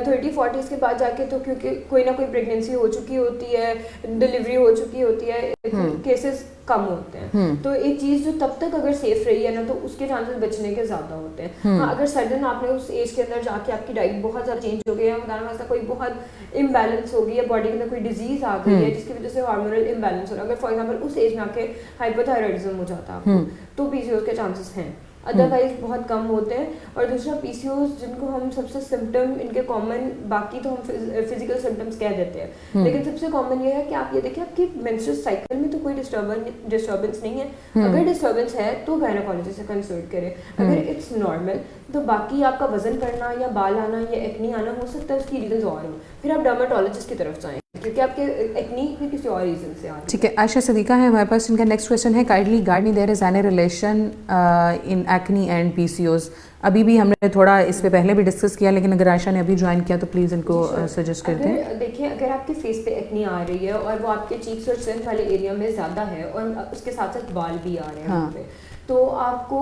Speaker 2: 30-40 के बाद जाके तो क्योंकि कोई ना कोई प्रेगनेंसी हो चुकी होती है, डिलीवरी हो चुकी होती है, केसेस कम होते हैं। तो एक चीज जो तब तक अगर सेफ रही है ना, तो उसके चांसेस बचने के ज्यादा होते हैं। हाँ, अगर सडन आपने उस एज के अंदर जाके आपकी डाइट बहुत ज्यादा चेंज हो गई है, उदाहरण कोई बहुत इम्बैलेंस हो गई है, बॉडी के अंदर कोई डिजीज आ गई है जिसकी वजह से हार्मोनल इम्बैलेंस हो रहा है, अगर फॉर एग्जांपल उस एज में आके हाइपोथायराइडिज्म हो जाता है आपको, तो पीसीओएस के चांसेस हैं, अदरवाइज बहुत कम होते हैं। और दूसरा पीसीओएस जिनको हम सबसे सिम्टम इनके कॉमन, बाकी तो हम फिजिकल सिम्टम्स कह देते हैं, लेकिन सबसे कॉमन ये है कि आप ये देखिए आपकी मेंस्ट्रुअल साइकिल में तो कोई डिस्टर्बेंस नहीं है। अगर डिस्टर्बेंस है तो गायनेकोलॉजिस्ट से कंसल्ट करें। अगर इट्स नॉर्मल, तो बाकी आपका वजन बढ़ना या बाल आना या एक्नी आना हो सकता है उसकी रीजन और हो, फिर आप डर्मेटोलॉजिस्ट की तरफ जाएं, क्योंकि आपके एक्नी फिर किसी और रीजन से आ रही है।
Speaker 1: ठीक है, आयशा सदीका है हमारे पास, इनका नेक्स्ट क्वेश्चन है, kindly guide me, there is any relation in acne and PCOS. अभी भी हमने थोड़ा इस पे पहले भी डिस्कस किया, लेकिन अगर आयशा ने अभी ज्वाइन किया तो प्लीज़ इनको सजेस्ट कर दें।
Speaker 2: देखिए, अगर आपके फेस पे एक्नी आ रही है और वो आपके चीक्स और चिन वाले एरिया में ज़्यादा है और उसके साथ साथ बाल भी आ रहे हैं वहाँ पे, तो आपको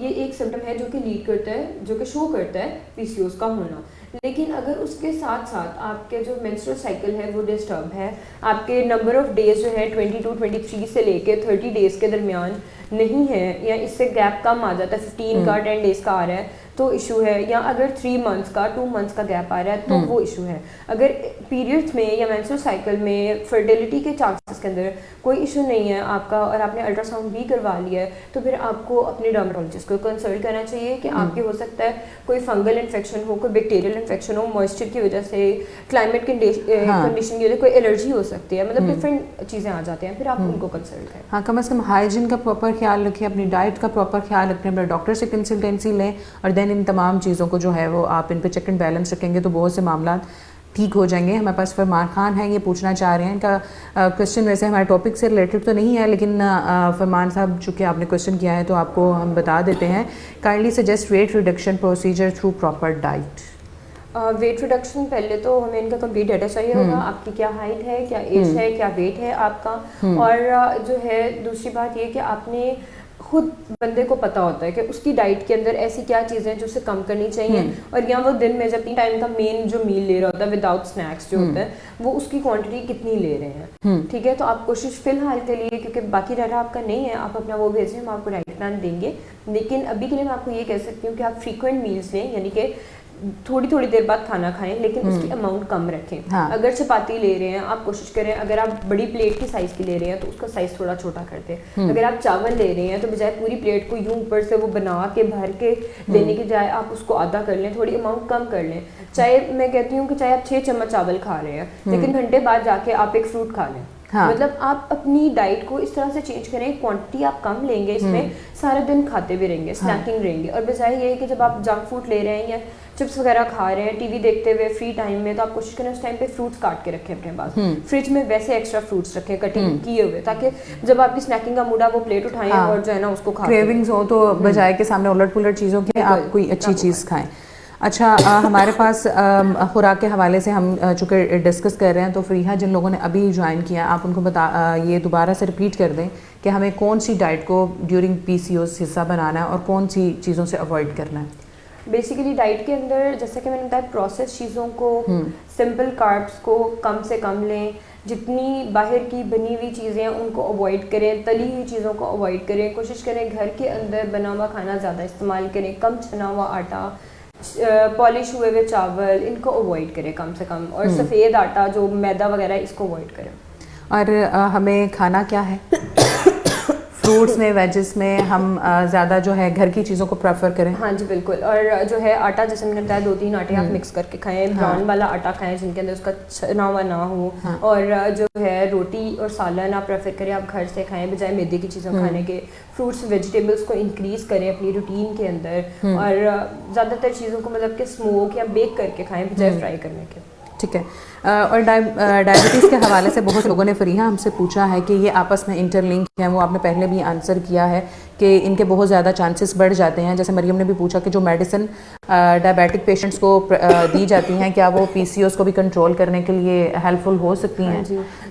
Speaker 2: ये एक सिम्टम है जो कि लीड करता है, जो कि शो करता है पीसीओएस का होना। लेकिन अगर उसके साथ साथ आपके जो मेंस्ट्रुअल साइकिल है वो डिस्टर्ब है, आपके नंबर ऑफ डेज जो है 22-23 से लेके 30 डेज के दरमियान नहीं है, या इससे गैप कम आ जाता है, 15 का 10 डेज का आ रहा है तो इशू है, या अगर 3 मंथ्स का 2 मंथ्स का गैप आ रहा है तो वो इशू है। अगर पीरियड्स में या मेंस्ट्रुअल साइकिल में फर्टिलिटी के चांसेस के अंदर कोई इशू नहीं है आपका, और आपने अल्ट्रासाउंड भी करवा लिया है, तो फिर आपको अपने डर्मेटोलॉजिस्ट को कंसल्ट करना चाहिए कि आपके हो सकता है कोई फंगल इन्फेक्शन हो, कोई बैक्टीरियल इन्फेक्शन हो, मॉइस्चर की वजह से, क्लाइमेट कंडीशन की वजह से कोई एलर्जी हो सकती है, मतलब डिफरेंट चीज़ें आ जाती हैं, फिर आप उनको कंसल्ट करें।
Speaker 1: हाँ, कम से कम हाइजीन का प्रॉपर ख्याल रखें, अपनी डाइट का प्रॉपर ख्याल रखें, अपने डॉक्टर से कंसल्टेंसी लें, और देन इन तमाम चीज़ों को जो है वो आप इन पे चेक एंड बैलेंस रखेंगे तो बहुत से मामला ठीक हो जाएंगे। हमारे पास फरमान खान है, ये पूछना चाह रहे हैं, इनका क्वेश्चन वैसे हमारे टॉपिक से रिलेटेड तो नहीं है, लेकिन फरमान साहब चूँकि आपने क्वेश्चन किया है तो आपको हम बता देते हैं। Kindly suggest weight reduction procedure through proper diet.
Speaker 2: Weight reduction पहले तो हमें इनका कंप्लीट डाटा चाहिए होगा, आपकी क्या हाइट है, क्या एज है, क्या वेट है आपका, और जो है दूसरी बात ये कि आपने खुद बंदे को पता होता है कि उसकी डाइट के अंदर ऐसी क्या चीज़ें हैं जो उसे कम करनी चाहिए, और या वो दिन में जब 3 टाइम का मेन जो मील ले रहा होता है विदाउट स्नैक्स जो होता है वो उसकी क्वांटिटी कितनी ले रहे हैं, ठीक है। तो आप कोशिश फिलहाल के लिए, क्योंकि बाकी डाटा आपका नहीं है, आप अपना वो भेजें, हम आपको डाइट प्लान देंगे, लेकिन अभी के लिए मैं आपको ये कह सकती हूँ कि आप फ्रीक्वेंट मील्स लें, यानी कि थोड़ी थोड़ी देर बाद खाना खाएं, लेकिन उसकी अमाउंट कम रखें।
Speaker 1: हाँ।
Speaker 2: अगर चपाती ले रहे हैं आप कोशिश करें, अगर आप बड़ी प्लेट की साइज़ की ले रहे हैं तो उसका साइज़ थोड़ा छोटा कर दें। अगर आप चावल ले रहे हैं तो बजाय पूरी प्लेट को यूं ऊपर से वो बना के भर के लेने की बजाय आप उसको आधा कर लें, थोड़ी अमाउंट कम कर लें। चाहे मैं कहती हूँ कि चाहे आप 6 चम्मच चावल खा रहे हैं, लेकिन घंटे बाद जाके आप एक फ्रूट खा लें।
Speaker 1: हाँ।
Speaker 2: मतलब आप अपनी डाइट को इस तरह से चेंज करें, क्वांटिटी आप कम लेंगे, इसमें सारा दिन खाते भी रहेंगे, स्नैकिंग रहेंगे, और बजाय ये है कि जब आप जंक फूड ले रहे हैं या चिप्स वगैरह खा रहे हैं टीवी देखते हुए फ्री टाइम में, तो आप कोशिश करें उस टाइम पे फ्रूट्स काट के रखें अपने पास, फ्रिज में वैसे एक्स्ट्रा फ्रूट्स रखें कटिंग किए हुए, ताकि जब आपकी स्नैकिंग का मूड आ वो प्लेट उठाएं और जो है ना उसको खा,
Speaker 1: क्रेविंग्स हो तो बजाय के सामने उलट पुलट चीज़ों के आप कोई अच्छी चीज़ खाएं। अच्छा, हमारे पास खुराक के हवाले से हम चूँकि डिस्कस कर रहे हैं, तो फ्रीहा जिन लोगों ने अभी ज्वाइन किया आप उनको ये दोबारा से रिपीट कर दें कि हमें कौन सी डाइट को ड्यूरिंग PCOS हिस्सा बनाना है और कौन सी चीज़ों से अवॉइड करना है।
Speaker 2: बेसिकली डाइट के अंदर जैसा कि मैंने बताया, प्रोसेस चीज़ों को, सिंपल कार्ब्स को कम से कम लें, जितनी बाहर की बनी हुई चीज़ें हैं उनको अवॉइड करें, तली हुई चीज़ों को अवॉइड करें, कोशिश करें घर के अंदर बना हुआ खाना ज़्यादा इस्तेमाल करें, कम छना हुआ आटा, पॉलिश हुए हुए चावल, इनको अवॉइड करें कम से कम, और सफ़ेद आटा जो मैदा वगैरह इसको अवॉइड करें।
Speaker 1: और हमें खाना क्या है फ्रूट्स में, वेजेस में हम ज़्यादा जो है घर की चीज़ों को प्रेफर करें।
Speaker 2: हाँ जी बिल्कुल, और जो है आटा जैसे मैंने बताया 2-3 आटे आप मिक्स करके खाएं, ब्राउन वाला आटा खाएं जिनके अंदर उसका छना हुआ ना हो, और जो है रोटी और सालन आप प्रेफर करें आप घर से खाएं बजाय मैदे की चीज़ों खाने के। फ्रूट्स वेजिटेबल्स को इंक्रीज करें अपनी रूटीन के अंदर, और ज़्यादातर चीज़ों को मतलब कि स्मोक या बेक करके खाएं बजाय फ्राई करने के।
Speaker 1: ठीक है। और डायबिटीज़ के हवाले से बहुत लोगों ने फरीहा हमसे पूछा है कि ये आपस में इंटरलिंक हैं, वो आपने पहले भी आंसर किया है कि इनके बहुत ज़्यादा चांसेस बढ़ जाते हैं। जैसे मरियम ने भी पूछा कि जो मेडिसिन डायबिटिक पेशेंट्स को दी जाती हैं क्या वो PCOS को भी कंट्रोल करने के लिए हेल्पफुल हो सकती हैं।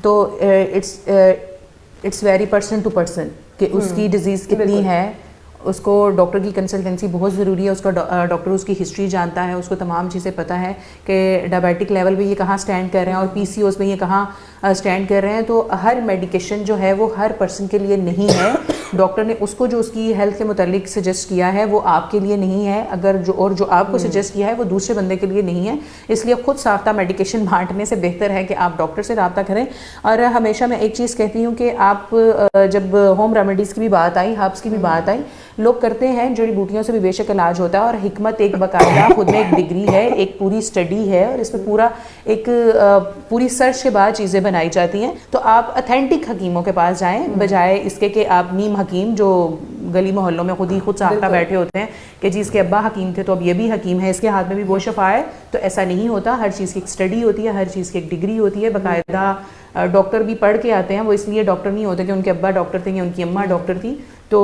Speaker 1: तो it's very person to person कि उसकी डिज़ीज़ कितनी है, उसको डॉक्टर की कंसल्टेंसी बहुत ज़रूरी है। उसका डॉक्टर उसकी हिस्ट्री जानता है, उसको तमाम चीज़ें पता है कि डायबिटिक लेवल पे ये कहाँ स्टैंड कर रहे हैं और PCOS में ये कहाँ स्टैंड कर रहे हैं। तो हर मेडिकेशन जो है वो हर पर्सन के लिए नहीं है। डॉक्टर ने उसको जो उसकी हेल्थ के मुतालिक सजेस्ट किया है वो आपके लिए नहीं है, अगर जो आपको सजेस्ट किया है वो दूसरे बंदे के लिए नहीं है। इसलिए खुद साख्ता मेडिकेशन बांटने से बेहतर है कि आप डॉक्टर से रब्ता करें। और हमेशा मैं एक चीज़ कहती हूँ कि आप जब होम रेमेडीज़ की भी बात आई, हर्ब्स की भी बात आई, लोग करते हैं जड़ी बूटियों से भी बेशक इलाज होता है, और हिकमत एक बाकायदा खुद में एक डिग्री है, एक पूरी स्टडी है, और इसमें पूरा एक पूरी सर्च के बाद चीज़ें बनाई जाती हैं। तो आप अथेंटिक हकीमों के पास जाएं बजाय इसके कि आप नीम हकीम जो गली मोहल्लों में खुद साख्ता बैठे होते हैं कि जी इसके अब्बा हकीम थे तो अब ये भी हकीम है, इसके हाथ में भी वो शफा है। तो ऐसा नहीं होता। हर चीज़ की एक स्टडी होती है, हर चीज़ की एक डिग्री होती है। बाकायदा डॉक्टर भी पढ़ के आते हैं, वो इसलिए डॉक्टर नहीं होते कि उनके अब्बा डॉक्टर थे या उनकी अम्मा डॉक्टर थी। तो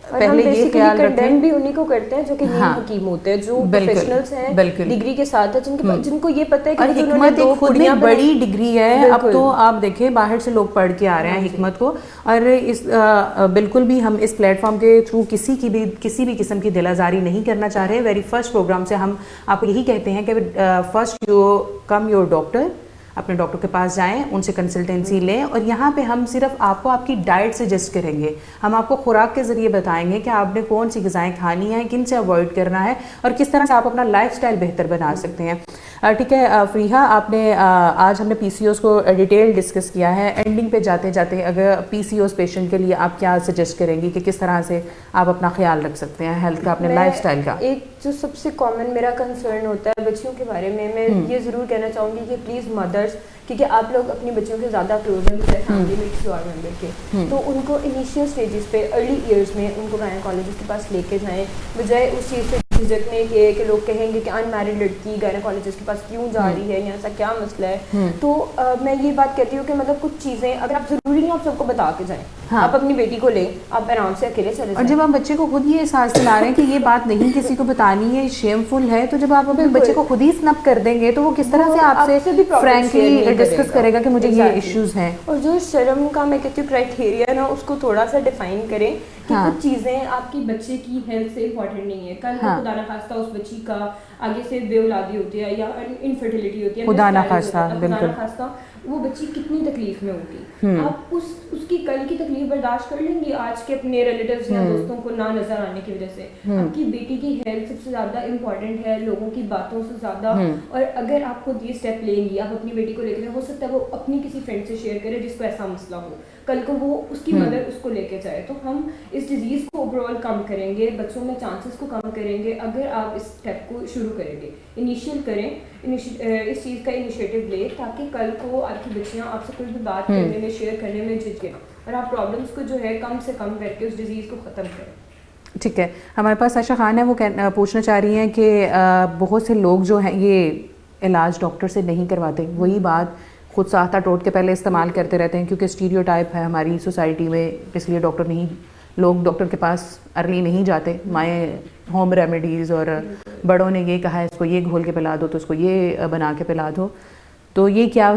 Speaker 1: पहले ये ख्याल रखें
Speaker 2: भी उन्हीं को करते हैं जो कि नीम हकीम होते हैं, जो प्रोफेशनल्स हैं, डिग्री के साथ है, जिनको ये पता है कि
Speaker 1: हिकमत एक खुद में बड़ी डिग्री है। अब तो आप देखें बाहर से लोग पढ़ के आ रहे हैं हिकमत को, और इस बिल्कुल भी हम इस प्लेटफॉर्म के थ्रू किसी भी किस्म की दिलाजारी नहीं करना चाह रहे। वेरी फर्स्ट प्रोग्राम से हम आपको यही कहते हैं कि first you come your doctor, अपने डॉक्टर के पास जाएं, उनसे कंसल्टेंसी लें। और यहाँ पे हम सिर्फ आपको आपकी डाइट सजेस्ट करेंगे, हम आपको खुराक के ज़रिए बताएंगे कि आपने कौन सी ग़िज़ाएँ खानी है, किन से अवॉइड करना है, और किस तरह से आप अपना लाइफस्टाइल बेहतर बना सकते हैं। ठीक है फ्रीहा, आपने आज हमने PCOS को डिटेल डिस्कस किया है। एंडिंग पे जाते जाते अगर PCOS पेशेंट के लिए आप क्या सजेस्ट करेंगी कि किस तरह से आप अपना ख्याल रख सकते हैं हेल्थ का, अपने लाइफस्टाइल का?
Speaker 2: एक जो सबसे कॉमन मेरा कंसर्न होता है बच्चियों के बारे में, मैं ये ज़रूर कहना चाहूँगी कि प्लीज़ मदर्स, क्योंकि आप लोग अपनी बच्चियों के ज़्यादा क्लोज हैं फैमिली में किसी और मेंबर के, तो उनको इनिशियल स्टेजेस पे अर्ली ईयर्स में उनको गायनेकोलॉजिस्ट के पास लेके जाएं, बजाय उस चीज़ से झिझकने के कि लोग कहेंगे कि अनमैरिड लड़की गायनेकोलॉजिस्ट के पास क्यों जा रही है, या ऐसा क्या मसला है। तो मैं ये बात कहती हूँ कि मतलब कुछ चीज़ें अगर आप ज़रूरी नहीं आप सबको बता के जाएं,
Speaker 1: हाँ।
Speaker 2: आप अपनी बेटी को लें, आप आराम से अकेले चले
Speaker 1: और जब आप बच्चे को खुद ये एहसास दिला रहे हैं कि ये बात नहीं किसी को बतानी है, शेमफुल है, तो जब आप अपने बच्चे को खुद ही स्नप कर देंगे तो वो किस तरह से आपसे फ्रैंकली डिस्कस करेगा कि मुझे ये इश्यूज हैं।
Speaker 2: और जो शर्म का मैं कहती हूँ क्राइटेरिया ना, उसको थोड़ा सा डिफाइन करें कि कुछ चीज़ें आपकी बच्चे की हेल्थ से इम्पोर्टेंट नहीं है। कल खुदा ना खास्ता उस बच्ची का आगे से बेऔलादी होती है या इनफर्टिलिटी होती है,
Speaker 1: खुदा ना खास्ता, बिल्कुल
Speaker 2: वो बच्ची कितनी तकलीफ में होगी, आप उसकी कल की तकलीफ बर्दाश्त कर लेंगी आज के अपने रिलेटिव्स या दोस्तों को ना नजर आने की वजह से। आपकी बेटी की हेल्थ सबसे ज्यादा इम्पोर्टेंट है लोगों की बातों से ज्यादा। और अगर आप खुद ये स्टेप लेंगी, आप अपनी बेटी को लेकर, हो सकता है वो अपनी किसी फ्रेंड से शेयर करे जिसको ऐसा मसला हो, कल को वो उसकी मदर उसको लेके जाए, तो हम इस डिजीज को ओवरऑल कम करेंगे, बच्चों में चांसेस को कम करेंगे अगर आप इस स्टेप को शुरू करेंगे। इनिशियल करें, इस चीज़ का इनिशिएटिव ले, ताकि कल को आपकी बच्चियाँ आपसे कोई भी बात करने में, शेयर करने में झिझकें और आप प्रॉब्लम्स को जो है कम से कम करके उस डिजीज़ को ख़त्म करें।
Speaker 1: ठीक है, हमारे पास आशा खान है, वो पूछना चाह रही हैं कि बहुत से लोग जो हैं ये इलाज डॉक्टर से नहीं करवाते, वही बात खुद साहता टोट के पहले इस्तेमाल करते रहते हैं क्योंकि स्टीरियोटाइप है हमारी सोसाइटी में, इसलिए लोग डॉक्टर के पास अर्ली नहीं जाते। माए होम रेमेडीज़ और बड़ों ने ये कहा है इसको ये घोल के पिला दो, तो उसको ये बना के पिला दो, तो ये क्या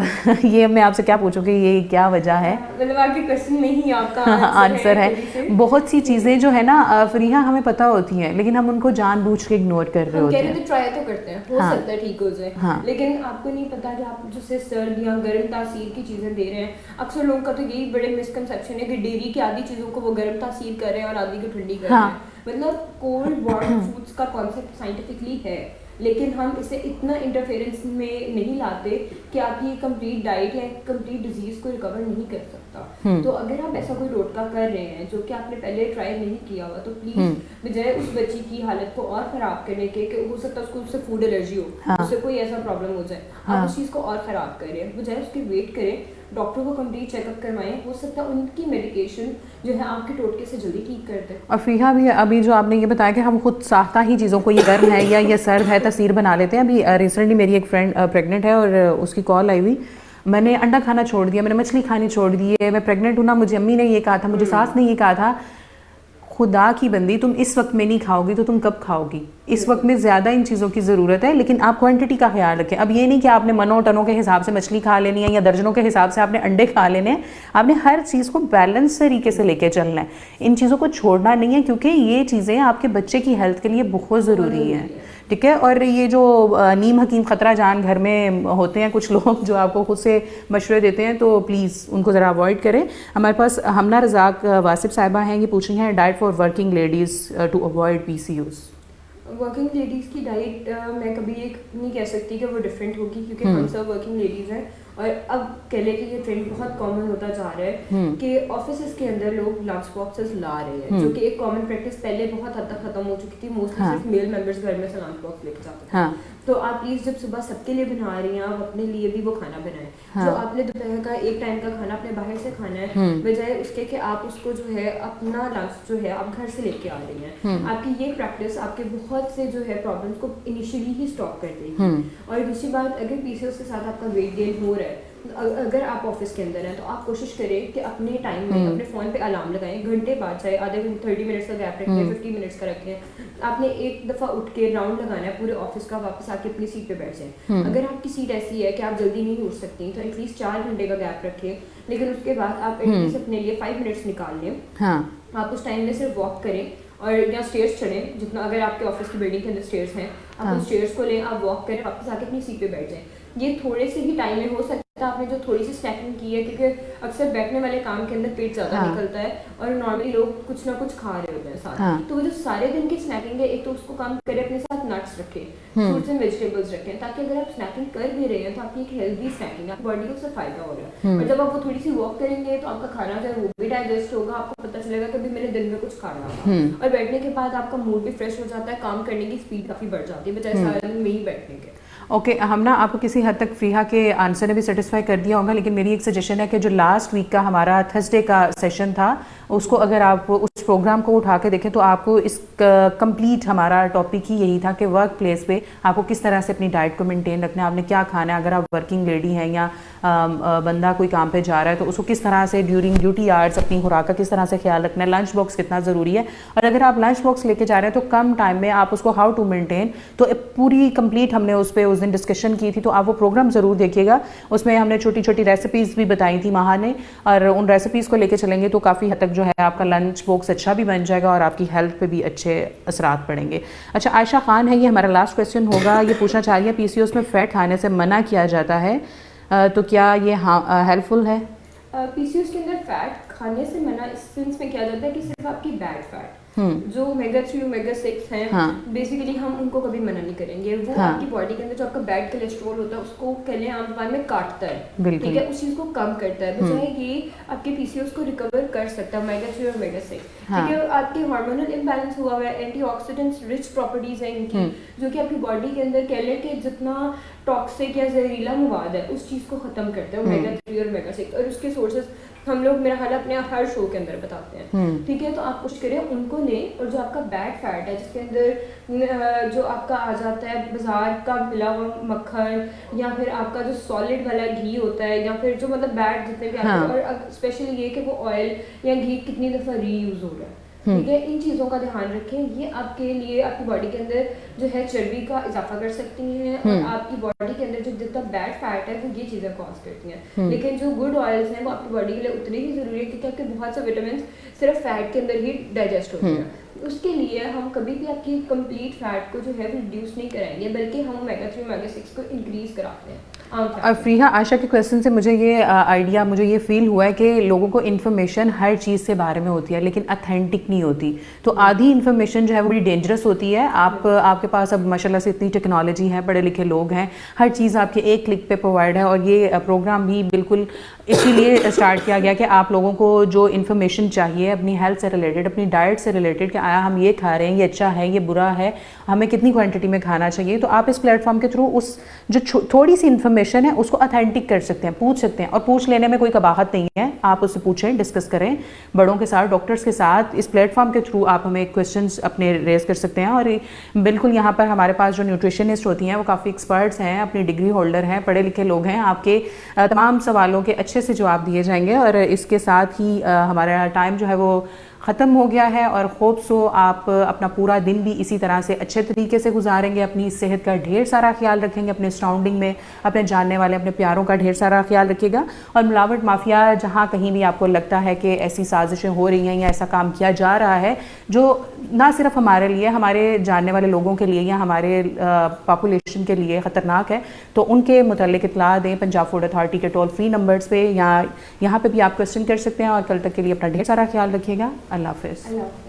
Speaker 1: ये मैं आपसे क्या पूछूंगी, ये क्या वजह है?
Speaker 2: मतलब आपके क्वेश्चन में ही आपका
Speaker 1: आंसर है। बहुत सी चीज़ें जो है ना फरीहा हमें पता होती हैं लेकिन हम उनको जानबूझ के इग्नोर कर रहे होते हैं।
Speaker 2: तो ट्राई तो करते हैं, हो सकता है ठीक हो जाए, लेकिन आपको नहीं पता कि आप जैसे सर्द या गर्म तासीर की चीज़ें दे रहे हैं। अक्सर लोगों का तो यही बड़े मिसकंसेप्शन है कि डेयरी की आधी चीज़ों को वो गर्म तासीर कर रहे हैं और आधी को ठंडी कर रहे हैं। मतलब कोल्ड वार्म फूड्स का कॉन्सेप्ट साइंटिफिकली है, लेकिन हम इसे इतना इंटरफेरेंस में नहीं लाते कि आपकी कंप्लीट डाइट या कंप्लीट डिजीज को रिकवर नहीं कर सकता। तो अगर आप ऐसा कोई टोटका कर रहे हैं जो कि आपने पहले ट्राई नहीं किया हुआ, तो प्लीज बजाय उस बच्ची की हालत को और खराब करने के, हो सकता है उसको उससे फूड एलर्जी हो, उससे कोई ऐसा प्रॉब्लम हो जाए, आप उस चीज़ को और खराब करें, बजाय उसके वेट करें, डॉक्टर को कंप्लीट चेकअप करवाएं, हो सकता है उनकी मेडिकेशन जो है आपके टोटके से जल्दी ठीक कर दे।
Speaker 1: और फरीहा भी अभी जो आपने ये बताया कि हम खुद साख्ता ही चीज़ों को, ये गर्म है या ये सर्द है, तस्वीर बना लेते हैं। अभी रिसेंटली मेरी एक फ्रेंड प्रेग्नेंट है और उसकी कॉल आई हुई, मैंने अंडा खाना छोड़ दिया, मैंने मछली खानी छोड़ दी है, मैं प्रेग्नेंट हूँ ना, मुझे अम्मी ने ये कहा था, मुझे सास ने ये कहा था। खुदा की बंदी, तुम इस वक्त में नहीं खाओगी तो तुम कब खाओगी? इस वक्त में ज़्यादा इन चीज़ों की ज़रूरत है, लेकिन आप क्वांटिटी का ख्याल रखें। अब ये नहीं कि आपने मनों टनों के हिसाब से मछली खा लेनी है या दर्जनों के हिसाब से आपने अंडे खा लेने हैं। आपने हर चीज़ को बैलेंस तरीके से लेके चलना है, इन चीज़ों को छोड़ना नहीं है, क्योंकि ये चीज़ें आपके बच्चे की हेल्थ के लिए बहुत ज़रूरी हैं। ठीक है, और ये जो नीम हकीम ख़तरा जान घर में होते हैं कुछ लोग जो आपको खुद से मशवरे देते हैं, तो प्लीज़ उनको ज़रा अवॉइड करें। हमारे पास हमना रज़ाक वासिफ साहिबा हैं, ये पूछ रही हैं diet for working ladies to avoid PCOS।
Speaker 2: Working ladies की डाइट मैं कभी एक नहीं कह सकती कि वो डिफरेंट होगी, क्योंकि हम सब वर्किंग लेडीज़ हैं। और अब कह लें कि ये ट्रेंड बहुत कॉमन होता जा रहा है कि ऑफिस के अंदर लोग लंच बॉक्सेस ला रहे हैं, जो कि एक कॉमन प्रैक्टिस पहले बहुत हद तक खत्म हो चुकी थी। मोस्टली सिर्फ मेल मेंबर्स घर में से लंच बॉक्स लेके जाते थे। तो आप प्लीज़ जब सुबह सबके लिए बना रही हैं, आप अपने लिए भी वो खाना बनाएं। जो आपने दोपहर का एक टाइम का खाना अपने बाहर से खाना है, बजाय उसके कि आप उसको जो है अपना लंच जो है आप घर से लेके आ रही हैं। आपकी ये प्रैक्टिस आपके बहुत से जो है प्रॉब्लम्स को इनिशियली ही स्टॉप कर देगी। और दूसरी बात, अगर PCOS के साथ आपका वेट गेन हो रहा है, अगर आप ऑफिस के अंदर हैं तो आप कोशिश करें कि अपने टाइम में अपने फ़ोन पे अलार्म लगाएं, घंटे बाद चाहे आधे घंटे 30 मिनट्स का गैप रखें, 50 मिनट्स का रखें। आपने एक दफ़ा उठ के राउंड लगाना है पूरे ऑफिस का, वापस आके अपनी सीट पे बैठ जाएं। अगर आपकी सीट ऐसी है कि आप जल्दी नहीं उठ सकती तो एटलीस्ट 4 घंटे का गैप रखें, लेकिन उसके बाद आप एटलीस्ट अपने लिए 5 मिनट्स निकाल लें। आप उस टाइम में सिर्फ वॉक करें और या स्टेयर्स चढ़ें, जितना अगर आपके ऑफिस की बिल्डिंग के अंदर स्टेयर्स हैं, आप उस स्टेयर्स को लें, आप वॉक करें, वापस आके अपनी सीट पे बैठ जाएं। ये थोड़े से ही टाइम में हो सकता है। आपने जो थोड़ी सी स्नैकिंग की है, क्योंकि अक्सर बैठने वाले काम के अंदर पेट ज़्यादा निकलता है और नॉर्मली लोग कुछ ना कुछ खा रहे होते हैं साथ। तो वो जो सारे दिन की स्नैकिंग है, एक तो उसको कम करें, अपने साथ नट्स रखें, फ्रूट्स एंड वेजिटेबल्स रखें, ताकि अगर आप स्नैकिंग कर भी रहे हैं तो आपकी एक हेल्दी स्नैकिंग, आपकी बॉडी को उससे फ़ायदा हो रहा है। और जब आप वो थोड़ी सी वॉक करेंगे तो आपका खाना जो है वो भी डाइजेस्ट होगा, आपको पता चलेगा कि अभी मैंने दिन में कुछ खाया था। और बैठने के बाद आपका मूड भी फ्रेश हो जाता है, काम करने की स्पीड काफ़ी बढ़ जाती है, बजाय सारा दिन में ही बैठने के।
Speaker 1: ओके, हम ना आपको किसी हद तक फरीहा के आंसर ने भी सेटिस्फाई कर दिया होगा, लेकिन मेरी एक सजेशन है कि जो लास्ट वीक का हमारा थर्सडे का सेशन था उसको अगर आप उस प्रोग्राम को उठा के देखें तो आपको इस कंप्लीट हमारा टॉपिक ही यही था कि वर्क प्लेस पे आपको किस तरह से अपनी डाइट को मेंटेन रखना है, आपने क्या खाना है, अगर आप वर्किंग लेडी हैं या बंदा कोई काम पे जा रहा है तो उसको किस तरह से ड्यूरिंग ड्यूटी आवर्स अपनी खुराक का किस तरह से ख्याल रखना है, लंच बॉक्स कितना ज़रूरी है, और अगर आप लंच बॉक्स लेके जा रहे हैं तो कम टाइम में आप उसको हाउ टू मेंटेन, तो पूरी कंप्लीट हमने उस पर उस दिन डिस्कशन की थी। तो आप वो प्रोग्राम ज़रूर देखिएगा, उसमें हमने छोटी छोटी रेसिपीज़ भी बताई थी माहा ने, और उन रेसिपीज़ को लेके चलेंगे तो काफ़ी हद तक जो है आपका लंच बॉक्स अच्छा भी बन जाएगा और आपकी हेल्थ पे भी अच्छे असरात पड़ेंगे। अच्छा, आयशा खान है, ये हमारा लास्ट क्वेश्चन होगा। ये पूछना चाह रही है पीसीओएस में फ़ैट खाने से मना किया जाता है, तो क्या ये हेल्पफुल है?
Speaker 2: पीसीओएस के अंदर फैट खाने से मना इस सेंस में किया जाता है कि सिर्फ आपकी बैड फैट जो ओमेगा 3 ओमेगा 6 हैं, बेसिकली हम उनको कभी मना नहीं करेंगे। वो आपकी बॉडी के अंदर जो आपका बैड कोलेस्ट्रॉल होता है उसको कहने आम जबान में काटता है, ठीक है, उस चीज को कम करता है, बजाय ये आपके पीसीओएस को रिकवर कर सकता है ओमेगा 3 और ओमेगा 6, ठीक है। आपके हार्मोनल इम्बैलेंस हुआ हुआ है, एंटीऑक्सीडेंट्स रिच प्रॉपर्टीज हैं इनकी, जो कि आपकी बॉडी के अंदर कह लें कि जितना टॉक्सिक या जहरीला मवाद है उस चीज को खत्म करते हैं ओमेगा 3 और ओमेगा 6, और उसके सोर्सेज हम लोग मेरा ख्याल अपने हर शो के अंदर बताते हैं, ठीक है। तो आप कुछ करें उनको लें, और जो आपका बैड फैट है जिसके अंदर जो आपका आ जाता है बाजार का मिला हुआ मक्खन या फिर आपका जो सॉलिड वाला घी होता है या फिर जो मतलब बैड जितने भी आते हैं, और स्पेशली ये कि वो ऑयल या घी कितनी दफ़ा रीयूज हो रहा है, ठीक है। इन चीज़ों का ध्यान रखें, ये आपके लिए आपकी बॉडी के अंदर जो है चर्बी का इजाफा कर सकती हैं, और आपकी बॉडी के अंदर जो जितना बैड फैट है वो ये चीज़ें कॉज करती हैं। लेकिन जो गुड ऑयल्स हैं वो आपकी बॉडी के लिए उतने ही ज़रूरी है, क्योंकि आपके बहुत से विटामिन सिर्फ फैट के अंदर ही डाइजेस्ट होते हैं। उसके लिए हम कभी भी आपकी कंप्लीट फैट को जो है वो रिड्यूस नहीं कराएंगे, बल्कि हम ओमेगा 3 ओमेगा 6 को इंक्रीज कराते हैं।
Speaker 1: फ्रीहा, आशा के क्वेश्चन से मुझे ये आइडिया, मुझे ये फील हुआ है कि लोगों को इन्फॉर्मेशन हर चीज़ से बारे में होती है लेकिन अथेंटिक नहीं होती, तो आधी इन्फॉर्मेशन जो है वो बड़ी डेंजरस होती है। आपके पास अब माशाल्लाह से इतनी टेक्नोलॉजी है, पढ़े लिखे लोग हैं, हर चीज़ आपके एक क्लिक पे प्रोवाइड है, और ये प्रोग्राम भी बिल्कुल इसीलिए स्टार्ट किया गया कि आप लोगों को जो इन्फॉर्मेशन चाहिए अपनी हेल्थ से रिलेटेड, अपनी डाइट से रिलेटेड, कि आया हम ये खा रहे हैं, ये अच्छा है, ये बुरा है, हमें कितनी क्वांटिटी में खाना चाहिए, तो आप इस प्लेटफॉर्म के थ्रू उस जो थोड़ी सी इन्फॉर्मेशन है उसको अथेंटिक कर सकते हैं, पूछ सकते हैं, और पूछ लेने में कोई कबाहत नहीं है। आप उससे पूछें, डिस्कस करें बड़ों के साथ, डॉक्टर्स के साथ। इस प्लेटफॉर्म के थ्रू आप हमें क्वेश्चंस अपने रेज कर सकते हैं, और बिल्कुल यहाँ पर हमारे पास जो न्यूट्रिशनिस्ट होती हैं वो काफ़ी एक्सपर्ट्स हैं, अपनी डिग्री होल्डर हैं, पढ़े लिखे लोग हैं, आपके तमाम सवालों के अच्छे से जवाब दिए जाएंगे। और इसके साथ ही हमारा टाइम जो है वो ख़त्म हो गया है, और खूब सो आप अपना पूरा दिन भी इसी तरह से अच्छे तरीके से गुजारेंगे, अपनी सेहत का ढेर सारा ख्याल रखेंगे, अपने सराउंडिंग में अपने जानने वाले अपने प्यारों का ढेर सारा ख्याल रखिएगा। और मिलावट माफिया जहाँ कहीं भी आपको लगता है कि ऐसी साजिशें हो रही हैं या ऐसा काम किया जा रहा है जो ना सिर्फ हमारे लिए, हमारे जानने वाले लोगों के लिए या हमारे पॉपुलेशन के लिए ख़तरनाक है, तो उनके मुतालिक इत्तला दें पंजाब फूड अथॉरिटी के टोल फ्री नंबर्स पे, या यहाँ पे भी आप क्वेश्चन कर सकते हैं। और कल तक के लिए अपना ढेर सारा ख्याल रखिएगा। अल्लाह हाफ़िज़।